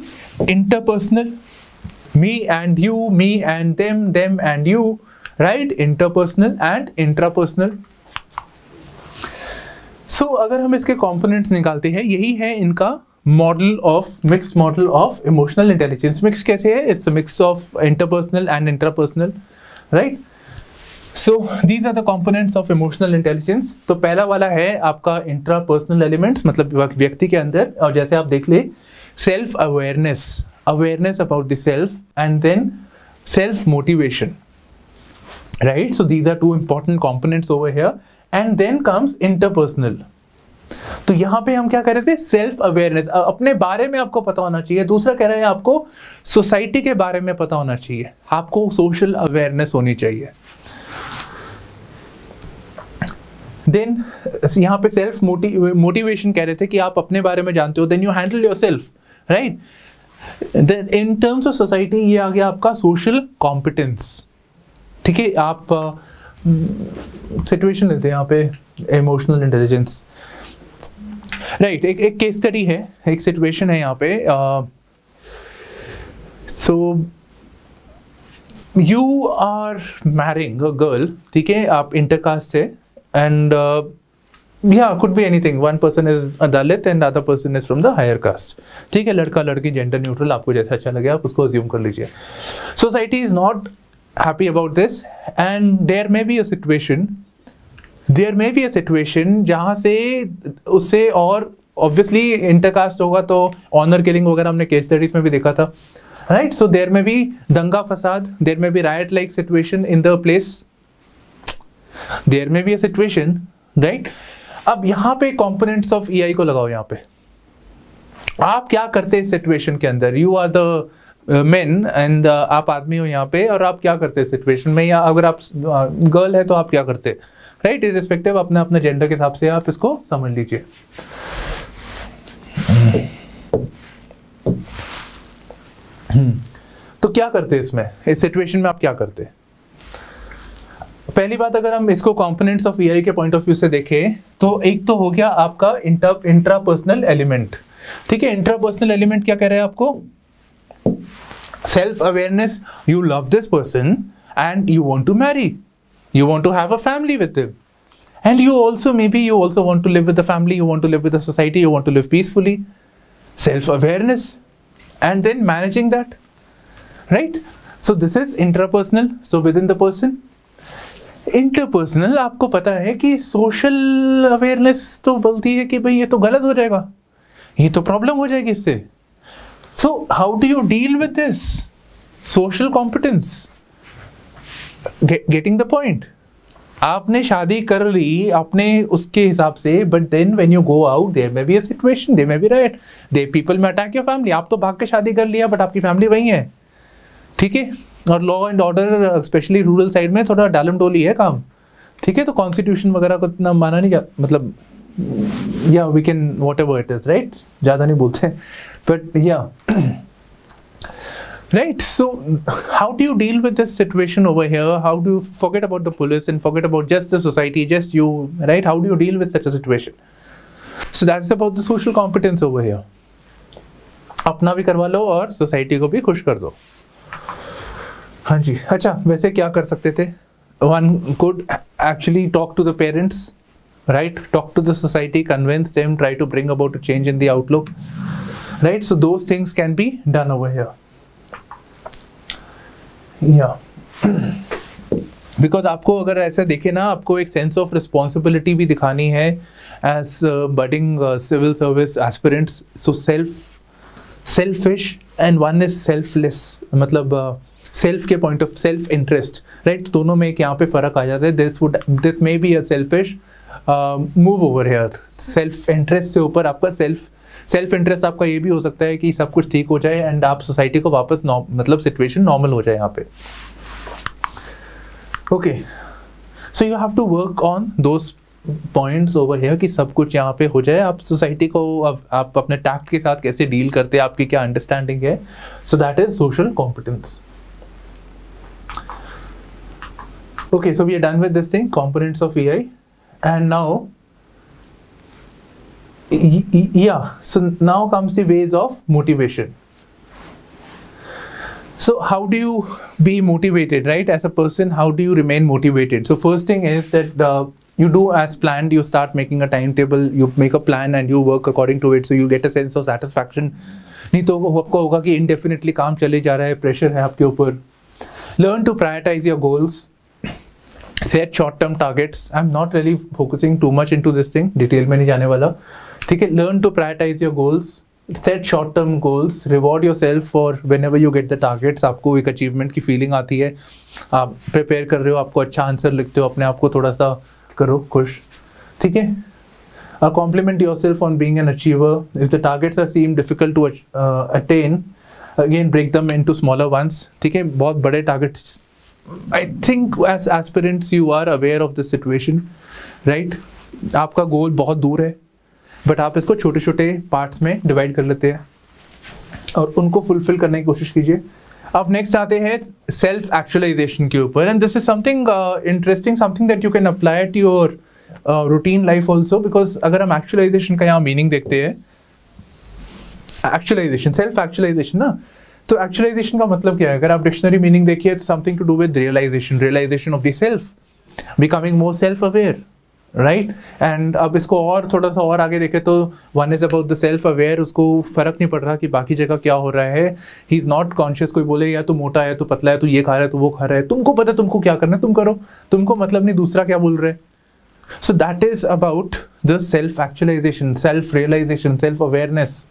S1: interpersonal, me and you, me and them and you, right? Interpersonal and intrapersonal. So अगर हम इसके components निकालते हैं, यही है इनका model of mixed model of emotional intelligence. Mix कैसे है? It's a mix of interpersonal and intrapersonal, right? So these are the components of emotional intelligence. तो पहला वाला है आपका intrapersonal elements, मतलब व्यक्ति के अंदर, और जैसे आप देख ले, self awareness, awareness about the self, and then self motivation, right? So these are two important components over here, and then comes interpersonal. तो यहाँ पे हम क्या कह रहे थे, सेल्फ अवेयरनेस, अपने बारे में आपको पता होना चाहिए. दूसरा कह रहे हैं आपको सोसाइटी के बारे में पता होना चाहिए, आपको सोशल अवेयरनेस होनी चाहिए. देन यहाँ पे सेल्फ मोटिवेशन कह रहे थे कि आप अपने बारे में जानते हो, then you handle yourself, right? Then in terms of society ये आ गया आपका सोशल कॉम्पिटेंस. ठीक है, आप सिचुएशन लेते हैं यहाँ पे, इमोशनल इंटेलिजेंस, राइट? एक केस स्टडी है, एक सिचुएशन है यहाँ पे. So you are marrying a girl, ठीक है, आप इंटरकास्ट है, and yeah, could be anything. One person is a Dalit and the other person is from the higher caste. ठीक है, लड़का लड़की जेंडर न्यूट्रल, आपको जैसा अच्छा लगे आप उसको अज्यूम कर लीजिए. Society is not happy about this, and there may be a situation जहाँ से उससे, और obviously इंटरकास्ट होगा तो ऑनर किलिंग वगैरह हमने केस स्टडीज में भी देखा था, right? So there may be दंगा फसाद, there may be riot like situation in the place, there may be a situation, right? अब यहाँ पे components of EI को लगाओ. यहाँ पे आप क्या करते हैं सिचुएशन के अंदर, you are the man and आप आदमी हो यहाँ पे, और आप क्या करते हैं सिचुएशन में, या अगर आप गर्ल है तो आप क्या करते हैं, राइट? इररिस्पेक्टिव अपने अपने जेंडर के हिसाब से आप इसको समझ लीजिए. तो क्या करते हैं इसमें, इस सिचुएशन में आप क्या करते हैं? पहली बात, अगर हम इसको कंपोनेंट्स ऑफ EI के पॉइंट ऑफ व्यू से देखें, तो एक तो हो गया आपका इंट्रापर्सनल एलिमेंट. ठीक है, इंट्रापर्सनल एलिमेंट क्या कह रहे हैं आपको, self awareness, you love this person and you want to marry, you want to have a family with him, and you also maybe you also want to live with the family, you want to live with the society, you want to live peacefully. Self awareness, and then managing that, right? So this is intrapersonal, so within the person. Interpersonal, आपको पता है कि social awareness तो बोलती है कि भाई ये तो गलत हो जाएगा, ये तो प्रॉब्लम हो जाएगी इससे. So how do you deal with this? Social competence. Getting the point. आपने शादी कर ली आपने उसके हिसाब से, but then when you go out there may be a situation, there may be right, they people may attack your family. आप तो भाग के शादी कर लिया बट आपकी फैमिली वही है, ठीक है. और law and order specially rural side में थोड़ा डालम डोली है काम, ठीक है. तो कॉन्स्टिट्यूशन वगैरह को इतना माना नहीं जा, मतलब या we can whatever it is, right, ज़्यादा नहीं बोलते, बट या right. So how do you deal with this situation over here? How do you forget about the police and forget about just the society, just you, right? How do you deal with such a situation? So that's about the social competence over here. अपना भी करवा लो और society को भी खुश कर दो. हाँ जी. अच्छा, वैसे क्या कर सकते थे? One could actually talk to the parents, right? Talk to the society, convince them, try to bring about a change in the outlook, right? So those things can be done over here. Because आपको अगर ऐसा देखे ना, आपको एक sense of responsibility भी दिखानी है as budding civil service aspirants. So selfish and one is selfless, मतलब सेल्फ के point of self interest, right. दोनों में एक यहाँ पे फर्क आ जाता है. This may be a selfish move over here. Self interest से ऊपर आपका सेल्फ इंटरेस्ट आपका ये भी हो सकता है कि सब कुछ ठीक हो जाए एंड आप सोसाइटी को वापस मतलब सिचुएशन नॉर्मल हो जाए यहाँ पे. Okay, so you have to work on those points over here कि सब कुछ यहाँ पे हो जाए. आप सोसाइटी को आप अपने टैक्ट के साथ कैसे डील करते हैं, आपकी क्या अंडरस्टैंडिंग है. So that is social competence. Okay, so we are done with this thing, components of EI. And now so now comes the ways of motivation. So how do you be motivated, right? As a person, how do you remain motivated? So first thing is that you do as planned. You start making a timetable, you make a plan and you work according to it, so you get a sense of satisfaction. नहीं तो आपको होगा कि indefinitely काम चले जा रहा है, pressure है आपके ऊपर. Learn to prioritize your goals. Set short-term targets. I'm not really focusing too much into this thing, detail में नहीं जाने वाला, ठीक है. Learn to prioritize your goals. Set short-term goals. Reward yourself for whenever you get the targets. आपको एक achievement की feeling आती है, आप prepare कर रहे हो, आपको अच्छा आंसर लिखते हो, अपने आप को थोड़ा सा करो खुश, ठीक है. Compliment yourself on being an achiever. If the targets are seem difficult to attain, again break them into smaller ones, ठीक है. बहुत बड़े targets, I think as aspirants you are aware of the situation, right? आपका गोल बहुत दूर है but आप इसको छोटे छोटे पार्ट्स में डिवाइड कर लेते हैं और उनको फुलफिल करने की कोशिश कीजिए. अब नेक्स्ट आते हैं सेल्फ एक्चुअलाइजेशन के ऊपर. And this is something interesting, something that you can apply to your routine life also. Because अगर हम एक्चुअलाइजेशन का यहाँ मीनिंग देखते हैं, एक्चुअलाइजेशन, सेल्फ एक्चुअलाइजेशन ना, तो एक्चुअलाइजेशन का मतलब क्या है? अगर आप डिक्शनरी मीनिंग देखिए तो something to do with realisation of the self, becoming more self aware, right. And अब इसको और थोड़ा सा और आगे देखें तो one is about the self aware. उसको फर्क नहीं पड़ रहा कि बाकी जगह क्या हो रहा है. He is not conscious. कोई बोले या तो मोटा है, तो पतला है, तो ये खा रहा है, तो वो खा रहा है, तुमको पता है तुमको क्या करना है, तुम करो, तुमको मतलब नहीं दूसरा क्या बोल रहे. So that is about the self actualisation, self realisation, self awareness,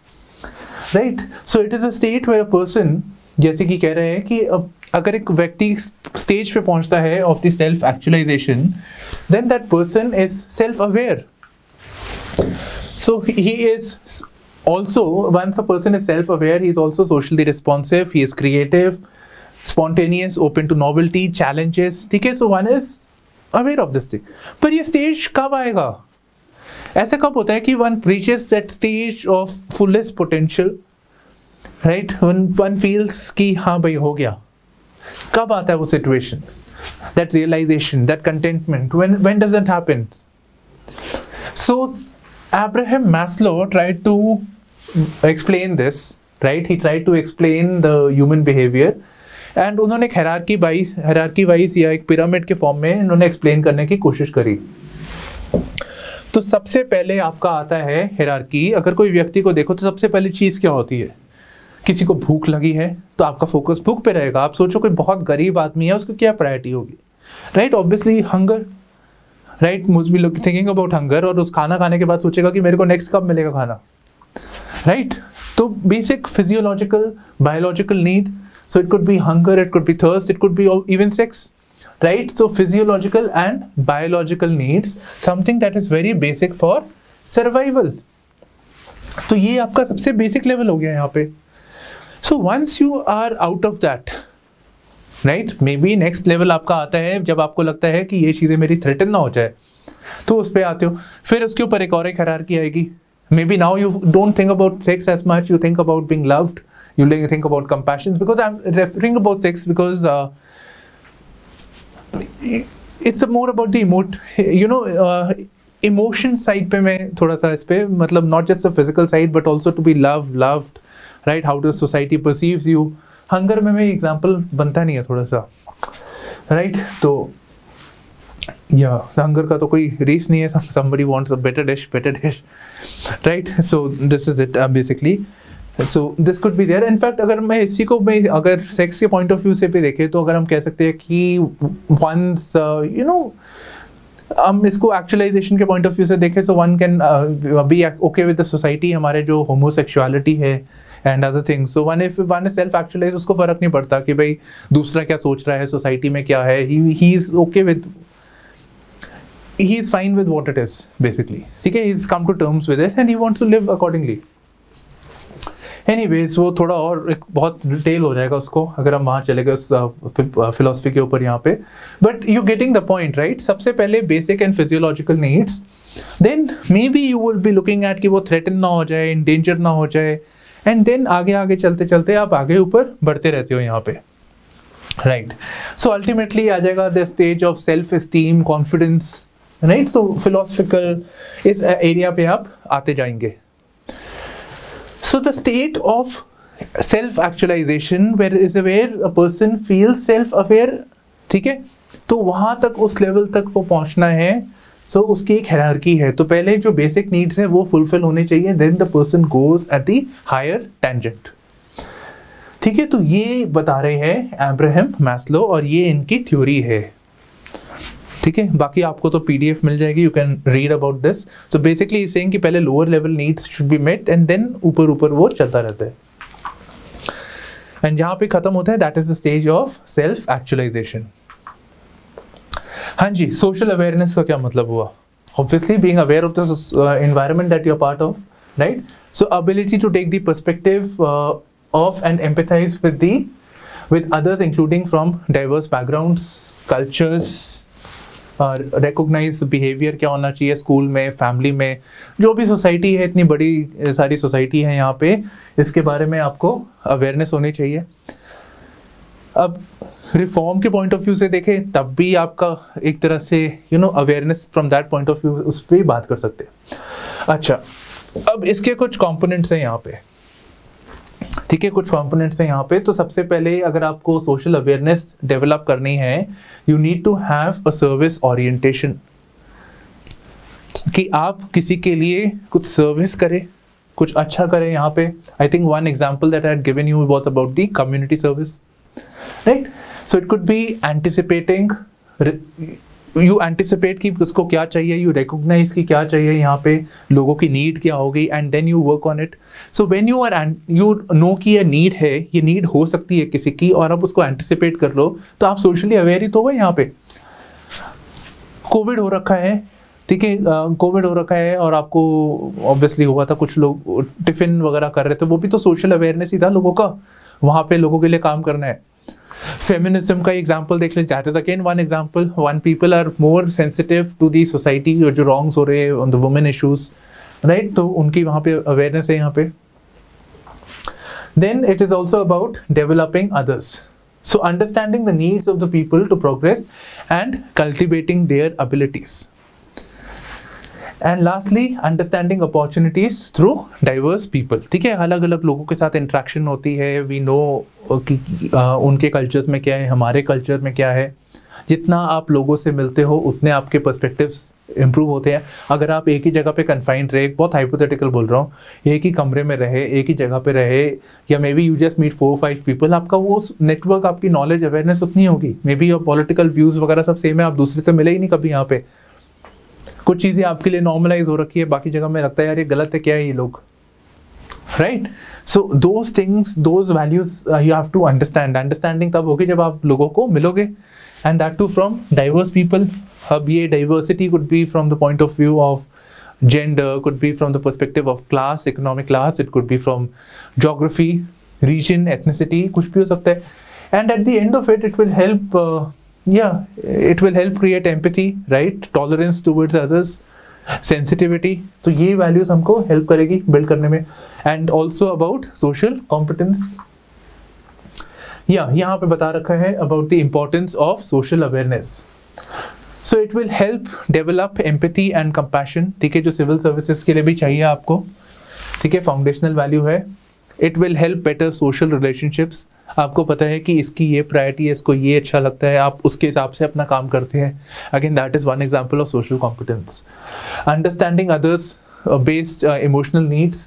S1: right. So it is a state where a person, जैसे कि कह रहे हैं कि अगर एक व्यक्ति स्टेज पे पहुंचता है of the self actualisation, then that person is self aware. So he is also, once a person is self aware, he is also socially responsive, he is creative, spontaneous, open to novelty, challenges, ठीक है. so one is aware of this thing. पर ये stage कब आएगा? ऐसा कब होता है कि one reaches that stage of fullest potential, right? when one feels कि हाँ भाई हो गया. कब आता है वो situation, that realization, that contentment? when does that happen? So Abraham Maslow tried to explain this, right? He tried to explain the human behavior, and उन्होंने एक hierarchy wise या एक pyramid के फॉर्म में इन्होंने explain करने की कोशिश करी. तो सबसे पहले आपका आता है hierarchy. अगर कोई व्यक्ति को देखो तो सबसे पहली चीज़ क्या होती है? किसी को भूख लगी है तो आपका फोकस भूख पे रहेगा। आप सोचो कोई बहुत गरीब आदमी है, उसको क्या प्रायोरिटी होगी, राइट? Obviously hunger, right? मुझ भी लोग थिंकिंग अबाउट हंगर, और उस खाना खाने के बाद सोचेगा कि मेरे को नेक्स्ट कब मिलेगा खाना, राइट? तो basic physiological biological need, so it could be hunger, it could be thirst, it could be even sex, right? So physiological and biological needs, something that is very basic for survival. तो ये आपका सबसे basic level हो गया यहाँ पे। So once you are out of that, right? Maybe next level आपका आता है जब आपको लगता है कि ये चीज़ें मेरी threaten ना हो जाए, तो उस पर आते हो। फिर उसके ऊपर एक और एक हायरार्की आएगी। Maybe now you don't think about sex as much, you think about being loved, you think about compassion, because I'm referring about sex because it's more about the emotion side पे मैं थोड़ा सा इस पे, मतलब not just the physical side but also to be loved, right? How the society perceives you. Hunger में मेरी example बनता नहीं है थोड़ा सा, right? तो hunger का तो कोई रेस नहीं है, somebody wants a better dish, right? So this is it basically. So this could be there. In fact अगर मैं इसी को अगर सेक्स के पॉइंट ऑफ व्यू से भी देखें तो अगर हम कह सकते हैं कि once हम इसको एक्चुअलाइजेशन के पॉइंट ऑफ व्यू से देखें, so one can be okay with the society, हमारे जो homosexuality है and other things. So one if one is self actualized, उसको फर्क नहीं पड़ता कि भाई दूसरा क्या सोच रहा है, सोसाइटी में क्या है, he is okay with, he is fine with what it is basically. ठीक है, he's come to terms with it and he wants to live accordingly. Anyways, वो थोड़ा और एक बहुत डिटेल हो जाएगा उसको अगर हम वहाँ चले गए उस फिलोसफी के ऊपर यहाँ पे, but you getting the point, right? सबसे पहले basic and physiological needs, then may B you will be looking at कि वो थ्रेटन ना हो जाए, इंडेंजर ना हो जाए, एंड देन आगे आगे चलते चलते आप आगे ऊपर बढ़ते रहते हो यहाँ पे, राइट? सो अल्टीमेटली आ जाएगा the stage of self esteem, confidence, right? So philosophical इस एरिया पे आप आते जाएंगे। So the state of self-actualization, where a person feels self-aware, ठीक है? तो वहाँ तक, उस लेवल तक वो पहुँचना है, so उसकी एक हायरार्की है। तो पहले जो बेसिक नीड्स हैं वो फुलफिल होने चाहिए, then the person goes at the higher tangent, ठीक है? तो ये बता रहे हैं अब्राहम मैस्लो और ये इनकी थ्योरी है, ठीक है? बाकी आपको तो PDF मिल जाएगी, you can read about this. So basically saying कि पहले lower level needs should be met and then ऊपर ऊपर वो चलता रहता है, एंड जहाँ पे खत्म होता है that is the stage of self actualisation. हाँ जी, सोशल अवेयरनेस का क्या मतलब हुआ? Obviously being aware of the environment that you are part of, right? So ability to take the perspective of and empathise with others including from diverse backgrounds, cultures, recognise behaviour क्या होना चाहिए school में, family में, जो भी society है, इतनी बड़ी सारी सोसाइटी है यहाँ पे, इसके बारे में आपको अवेयरनेस होनी चाहिए। अब रिफॉर्म के पॉइंट ऑफ व्यू से देखें तब भी आपका एक तरह से awareness from that point of view उस पर बात कर सकते हैं। अच्छा, अब इसके कुछ कंपोनेंट्स हैं यहाँ पे, ठीक है? कुछ कंपोनेंट्स हैं यहाँ पे। तो सबसे पहले अगर आपको सोशल अवेयरनेस डेवलप करनी है, you need to have a service orientation, कि आप किसी के लिए कुछ सर्विस करें, कुछ अच्छा करें यहाँ पे। I think one example that I had given you was about the community service, right? So it could B anticipating, you anticipate कि उसको क्या चाहिए, यू रिकॉग्नाइज कि क्या चाहिए यहाँ पे, लोगों की नीड क्या होगी, and then you work on it. So when you know कि ये नीड है, ये नीड हो सकती है किसी की, और आप उसको एंटिसिपेट कर लो, तो आप सोशली अवेयर ही तो हो। यहाँ पे कोविड हो रखा है, ठीक है? कोविड हो रखा है और आपको ऑब्वियसली हुआ था, कुछ लोग टिफिन वगैरह कर रहे थे, वो भी तो सोशल अवेयरनेस ही था लोगों का, वहाँ पे लोगों के लिए काम करना है। फेमिनिज्म का एग्जांपल देख लें, that is again one example, one people are more sensitive to the society, जो रॉन्ग्स हो रहे हैं on the women issues, right? तो उनकी वहाँ पे अवेयरनेस है यहाँ पे। Then it is also about developing others, so understanding the needs of the people to progress and cultivating their abilities. And lastly understanding opportunities through diverse people, ठीक है? अलग अलग लोगों के साथ इंट्रैक्शन होती है, वी नो कि उनके कल्चर्स में क्या है, हमारे कल्चर में क्या है, जितना आप लोगों से मिलते हो उतने आपके पर्सपेक्टिव्स इम्प्रूव होते हैं। अगर आप एक ही जगह पे कन्फाइंड रहे, बहुत हाइपोथेटिकल बोल रहा हूँ, एक ही कमरे में रहे, एक ही जगह पे रहे, या may be you just meet 4-5 people, आपका वो नेटवर्क, आपकी नॉलेज अवेयरनेस उतनी होगी। Maybe your political views वगैरह सब सेम है, आप दूसरे तो मिले ही नहीं कभी यहाँ पे। कुछ चीज़ें आपके लिए नॉर्मलाइज हो रखी है, बाकी जगह में लगता है यार ये गलत है, क्या है ये लोग, right. So those things, those values you have to understand. Understanding तब होगी जब आप लोगों को मिलोगे, and that too from diverse people. अब ये diversity could be from the point of view of gender, could be from the perspective of class, economic class, it could be from geography, region, ethnicity, कुछ भी हो सकता है। And at the end of it, it will help, it will help create empathy, right, tolerance towards others, sensitivity। तो ये values हमको help करेगी build करने में। And also about social competence, यहाँ पे बता रखा है about the importance of social awareness। So it will help develop empathy and compassion, ठीक है, जो civil services के लिए भी चाहिए आपको, ठीक है, foundational value है। It will help better social relationships, आपको पता है कि इसकी ये प्रायोरिटी है, इसको ये अच्छा लगता है, आप उसके हिसाब से अपना काम करते हैं। Again that is one example of social competence. Understanding others based emotional needs,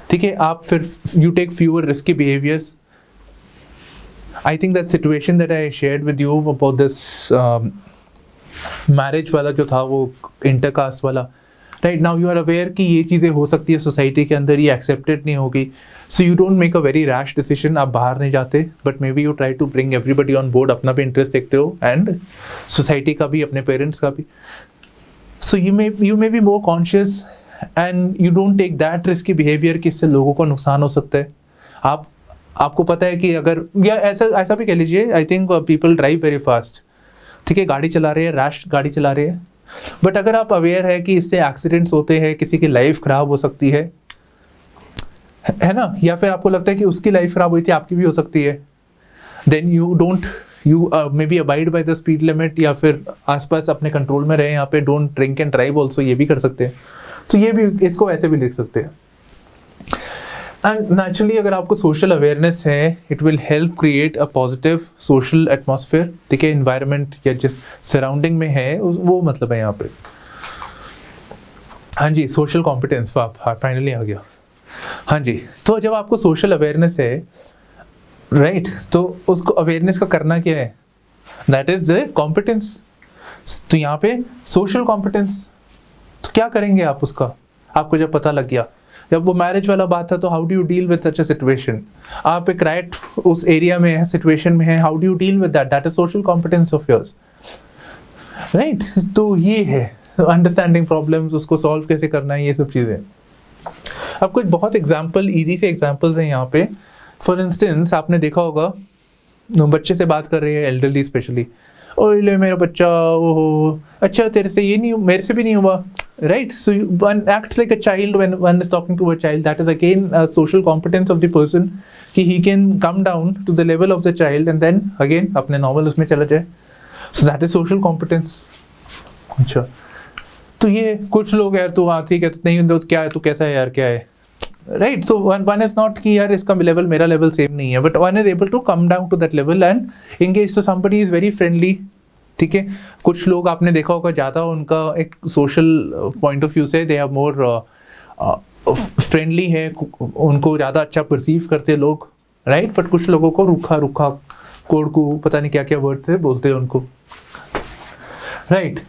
S1: ठीक है, आप फिर you take fewer risky behaviours. I think that situation that I shared with you about this marriage वाला जो था, वो इंटरकास्ट वाला, right. Now you are aware कि ये चीज़ें हो सकती है सोसाइटी के अंदर, ये एक्सेप्टेड नहीं होगी, so you don't make a very rash decision, आप बाहर नहीं जाते, but may be you try to bring everybody on board, अपना भी इंटरेस्ट देखते हो एंड सोसाइटी का भी, अपने पेरेंट्स का भी। So you may be more conscious and you don't take that risky behaviour कि इससे लोगों को नुकसान हो सकता है। आपको पता है कि अगर, या ऐसा भी कह लीजिए, I think people drive very fast, ठीक है, गाड़ी चला रहे हैं, रैश गाड़ी चला रहे हैं, बट अगर आप अवेयर है कि इससे एक्सीडेंट्स होते हैं, किसी की लाइफ खराब हो सकती है ना, या फिर आपको लगता है कि उसकी लाइफ खराब हुई थी, आपकी भी हो सकती है, then you may be abide by the speed limit, या फिर आसपास अपने कंट्रोल में रहे, यहाँ पे don't drink and drive also, ये भी कर सकते हैं। तो ये भी, इसको ऐसे भी लिख सकते हैं। एंड नेचुरली अगर आपको सोशल अवेयरनेस है, it will help create a positive social atmosphere, ठीक है, इन्वायरमेंट या जिस सराउंडिंग में है वो मतलब है यहाँ पे। हाँ जी, सोशल कॉम्पिटेंस फाइनली आ गया। हाँ जी, तो जब आपको सोशल अवेयरनेस है, राइट, तो उसको अवेयरनेस का करना क्या है, दैट इज द कॉम्पिटेंस। तो यहाँ पे सोशल कॉम्पिटेंस, तो क्या करेंगे आप उसका, आपको जब पता लग गया, जब वो मैरिज वाला बात था, तो how do you deal with such a situation, आप एक राइट उस एरिया में है, सिचुएशन में है, how do you deal with that is social competence of yours, right. तो ये है अंडरस्टैंडिंग प्रॉब्लम्स, उसको सॉल्व कैसे करना है, ये सब चीज़ें। अब कुछ बहुत एग्जाम्पल, ईजी से एग्जाम्पल्स हैं यहाँ पे। फॉर इंस्टेंस आपने देखा होगा, बच्चे से बात कर रहे हैं, एल्डरली स्पेशली, ओए ले मेरा बच्चा, ओहो अच्छा तेरे से ये नहीं, मेरे से भी नहीं हुआ, right? So one acts like a child when one is talking to a child. That is again a social competence of the person, कि he can come down to the level of the child and then again अपने normal उसमें चला जाए. So that is social competence. अच्छा, तो ये कुछ लोग यार, तू हाँ ठीक है, तो नहीं, तो क्या है, तू कैसा है यार, क्या है, right? So one is not कि यार इसका level मेरा level same नहीं है, but one is able to come down to that level and engage. So somebody is very friendly, ठीक है। कुछ लोग आपने देखा होगा, ज़्यादा उनका एक सोशल पॉइंट ऑफ व्यू से दे आर मोर फ्रेंडली है, उनको ज़्यादा अच्छा परसीव करते लोग, राइट। बट कुछ लोगों को रूखा रूखा, कोड़कू, पता नहीं क्या क्या वर्ड से बोलते हैं उनको, राइट।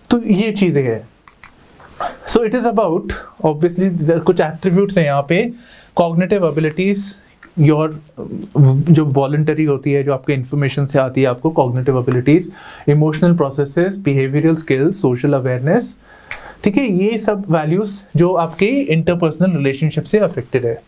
S1: तो ये चीज़ें हैं। So it is about, obviously कुछ एट्रीब्यूट्स हैं यहाँ पे, कॉग्निटिव एबिलिटीज़, योर जो वॉलंटरी होती है, जो आपके इन्फॉर्मेशन से आती है आपको, cognitive abilities, emotional processes, behavioural skills, social awareness, ठीक है, ये सब वैल्यूज जो आपके इंटरपर्सनल रिलेशनशिप से अफेक्टेड है।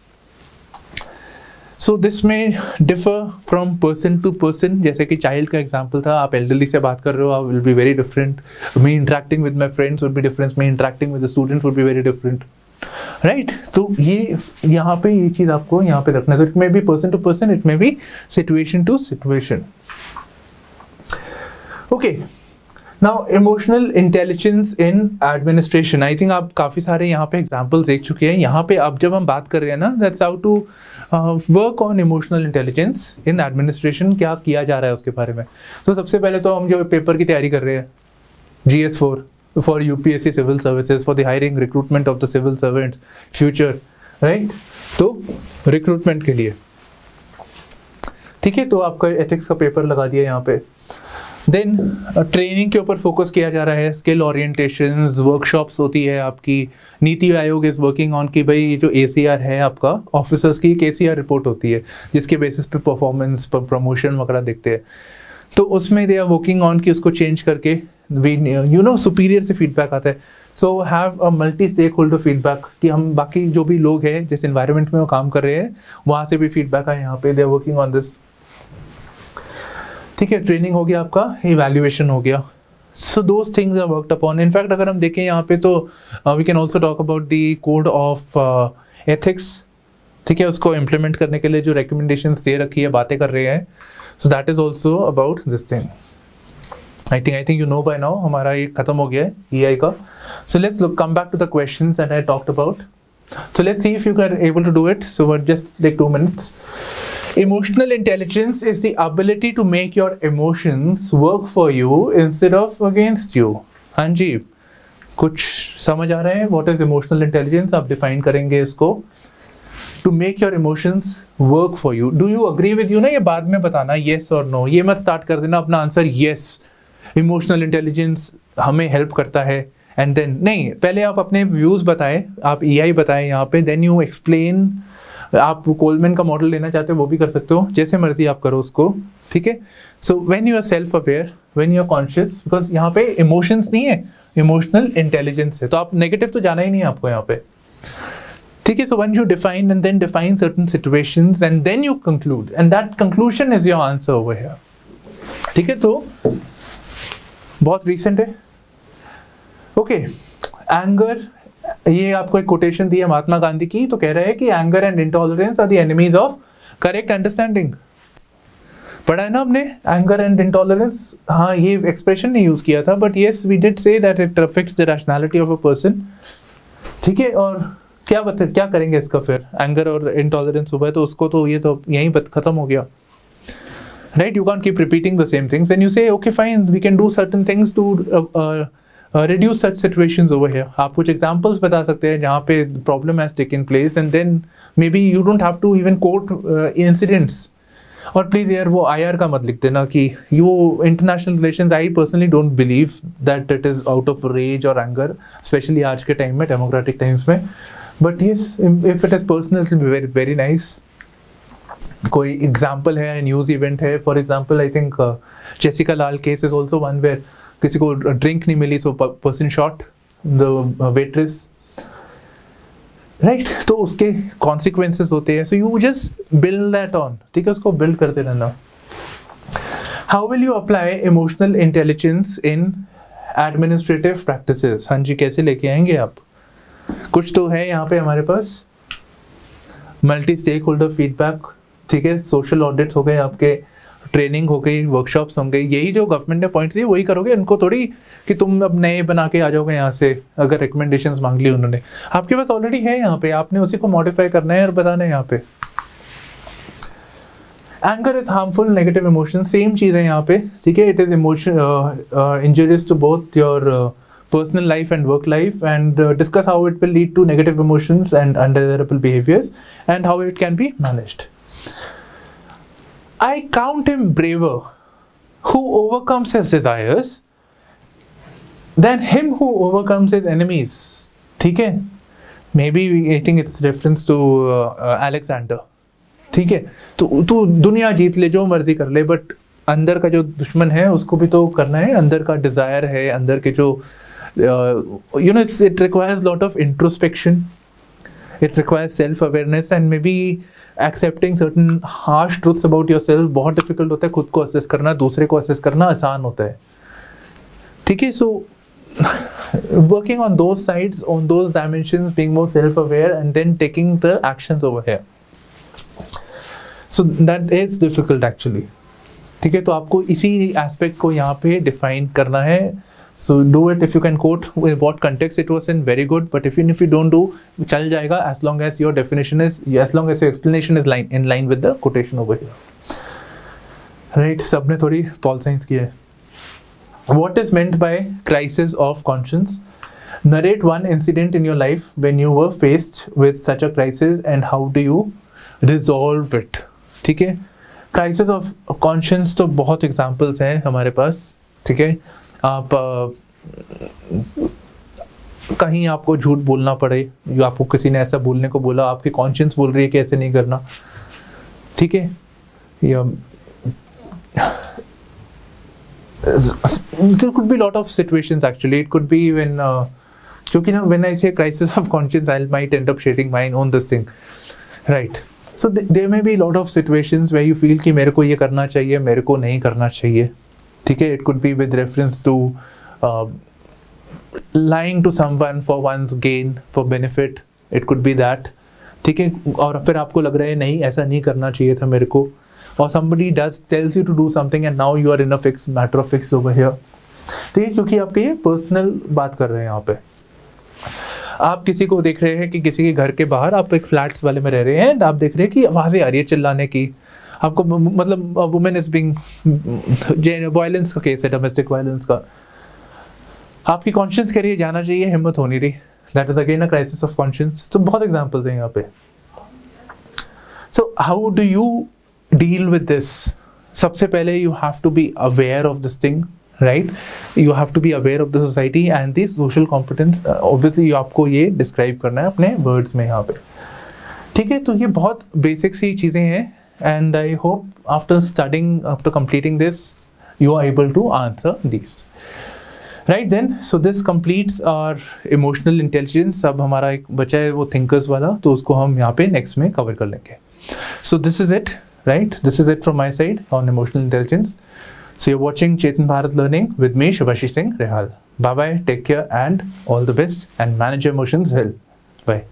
S1: So this may differ from person to person, जैसे कि चाइल्ड का एग्जाम्पल था, आप एल्डरली से बात कर रहे हो, आप will be very different, me interacting with my friends would be different, me interacting with the student would be very different, right. तो ये यहाँ पे ये चीज आपको यहाँ पे रखना है। It may be person to person, it may be situation to situation. Okay, now emotional intelligence in administration, I think आप काफ़ी सारे यहाँ पे एग्जाम्पल्स देख चुके हैं. यहाँ पे अब जब हम बात कर रहे हैं ना, that's how to work on emotional intelligence in administration, क्या किया जा रहा है उसके बारे में. तो सबसे पहले तो हम जो पेपर की तैयारी कर रहे हैं, GS4 for UPSC civil services, for the hiring recruitment of the civil servants future, right. तो रिक्रूटमेंट के लिए, ठीक है, तो आपका एथिक्स का पेपर लगा दिया यहाँ पे. देन ट्रेनिंग के ऊपर फोकस किया जा रहा है, स्किल ओरिएंटेशन, वर्कशॉप्स होती है आपकी. NITI Aayog is working on कि भाई जो ACR है आपका ऑफिसर्स की, एक ACR रिपोर्ट होती है जिसके बेसिस पे परफॉर्मेंस पर प्रमोशन वगैरह देखते हैं. तो उसमें दे आर वर्किंग ऑन कि उसको चेंज करके सुपीरियर से फीडबैक आता है. So have a multi stakeholder feedback कि हम बाकी जो भी लोग हैं जिस एनवायरनमेंट में वो काम कर रहे हैं वहाँ से भी फीडबैक आए यहाँ पे. They are working on this, ठीक है. ट्रेनिंग हो गया आपका, इवैल्यूएशन हो गया. So those things are worked upon. In fact अगर हम देखें यहाँ पे तो we can also talk about the code of ethics, ठीक है. उसको इम्प्लीमेंट करने के लिए जो रिकमेंडेशंस दे रखी है, बातें कर रहे हैं. So that is also about this thing. I think you know by now, हमारा ये खत्म हो गया है EI का. So let's look come back to the questions that I talked about. So let's see if you can able to do it. So just like 2 minutes. Emotional intelligence is the ability to make your emotions work for you instead of against you. हाँ जी, कुछ समझ आ रहा है? What is emotional intelligence? आप define करेंगे इसको. To make your emotions work for you. Do you agree with you ना? ये बाद में बताना yes or no. ये मत start कर देना अपना आंसर yes. Emotional intelligence हमें help करता है. And then नहीं, पहले आप अपने views बताएं, आप EI बताएं यहाँ पे. Then you explain. आप कोलमैन का मॉडल लेना चाहते हो वो भी कर सकते हो, जैसे मर्जी आप करो उसको, ठीक है. So when you are self aware, when you are conscious, because यहाँ पे इमोशंस नहीं है, इमोशनल इंटेलिजेंस है. तो आप नेगेटिव तो जाना ही नहीं है आपको यहाँ पे, ठीक है. So when you define and then define certain situations and then you conclude and that conclusion is your answer over here, ठीक है. तो बहुत रिसेंट है. ओके, एंगर, ये आपको एक कोटेशन दी है महात्मा गांधी की, तो कह रहा है कि anger and intolerance are the enemies of correct understanding. पढ़ा है ना हमने, एंगर एंड इंटॉलरेंस. हाँ, ये एक्सप्रेशन नहीं यूज किया था, but yes we did say that it affects the rationality of a person, ठीक है. और क्या करेंगे इसका फिर? एंगर और इंटॉलरेंस हुआ है तो उसको तो ये तो यहीं खत्म हो गया, right. You can't keep repeating the same things and you say okay fine we can do certain things to reduce such situations over here. आप कुछ examples बता सकते हैं जहाँ पे problem has taken place and then maybe you don't have to even quote incidents. और please यार वो IR का मत लिख देना कि you international relations, I personally don't believe that it is out of rage or anger, especially आज के टाइम में, democratic times में. But yes, if it is personal, it will be very very nice. कोई example है, news event है, for example I think Jessica Lal case is also one where किसी को drink नहीं मिली, so person shot the waitress, right. तो उसके consequences होते हैं. So you just build that on, ठीक है, उसको बिल्ड करते रहना. How will you apply emotional intelligence in administrative practices? हाँ जी, कैसे लेके आएंगे आप? कुछ तो है यहाँ पे हमारे पास. मल्टी स्टेक होल्डर फीडबैक, ठीक है, सोशल ऑडिट हो गए आपके, ट्रेनिंग हो गई, वर्कशॉप्स होंगे. यही जो गवर्नमेंट ने पॉइंट दिए वही करोगे. इनको थोड़ी कि तुम अब नए बना के आ जाओगे यहाँ से. अगर रिकमेंडेशंस मांग ली उन्होंने, आपके पास ऑलरेडी है यहाँ पे, आपने उसी को मॉडिफाई करना है और बताना है यहाँ पे. Anger is harmful negative emotion, same चीज़ है यहाँ पे, ठीक है. It is emotion injurious to both your personal life and work life, and discuss how it will lead to negative emotions and undesirable behaviors and how it can be managed. I count him braver who overcomes his desires than him who overcomes his enemies. ठीक है, maybe I think it's reference to Alexander. ठीक है, तो तू दुनिया जीत ले, जो मर्जी कर ले, बट अंदर का जो दुश्मन है उसको भी तो करना है. अंदर का डिजायर है, अंदर के जो it requires a lot of introspection. It requires self-awareness and maybe accepting certain harsh truths about yourself. बहुत difficult होता है खुद को assess करना, दूसरे को assess करना आसान होता है, ठीक है. So working on those sides, on those dimensions, being more self-aware and then taking the actions over here. So that is difficult actually, ठीक है. तो आपको इसी aspect को यहाँ पे define करना है. So do it if you can quote with what context it was in, very good. But even if you don't do, चल जाएगा as long as your definition is, as long as your explanation is in line with the quotation over here. Right? सबने थोड़ी Paul Science की है. What is meant by crisis of conscience? Narrate one incident in your life when you were faced with such a crisis and how do you resolve it. ठीक है? Crisis of conscience तो बहुत examples हैं हमारे पास. ठीक है? आप कहीं आपको झूठ बोलना पड़े, या आपको किसी ने ऐसा बोलने को बोला, आपकी कॉन्शियंस बोल रही है कि ऐसे नहीं करना. ठीक है? या there could be a lot of situations actually. It could be when क्योंकि ना when I say crisis of conscience, I might end up sharing mine on this thing, right? So there may be a lot of situations where you feel कि मेरे को ये करना चाहिए, मेरे को नहीं करना चाहिए. ठीक है? It could be with reference to lying to someone for one's gain, for benefit. It could be that. ठीक है? और फिर आपको लग रहा है नहीं ऐसा नहीं करना चाहिए था मेरे को. Or somebody tells you to do something and now you are in a matter of fix over here. ठीक है? क्योंकि आपके ये पर्सनल बात कर रहे हैं यहाँ पे. आप किसी को देख रहे हैं कि किसी के घर के बाहर, आप एक फ्लैट्स वाले में रह रहे हैं, आप देख रहे हैं कि आवाज़ें आ रही है चिल्लाने की. आपको मतलब वुमेन इज बिंग, वायलेंस का केस है, डोमेस्टिक वायलेंस का. आपकी कॉन्शियंस कह रही है जाना चाहिए, हिम्मत हो नहीं रही. That is again a crisis of conscience. तो बहुत एग्जांपल्स हैं यहाँ पे. सो how do you deal with this? सबसे पहले you have to be aware of this thing, right? You have to be aware of the society and the social competence. Obviously आपको ये describe करना है अपने words में यहाँ पे. ठीक है? तो ये बहुत basic सी चीज़ें हैं and I hope after completing this you are able to answer these. Right then, so this completes our emotional intelligence. अब हमारा एक बचा है वो thinkers वाला, तो उसको हम यहाँ पे next में cover कर लेंगे. So this is it. Right, this is it from my side on emotional intelligence. So you're watching Chetan Bharat Learning with me, Shubhashish Singh Rehal. Bye bye, take care and all the best, and manage your emotions well. Bye.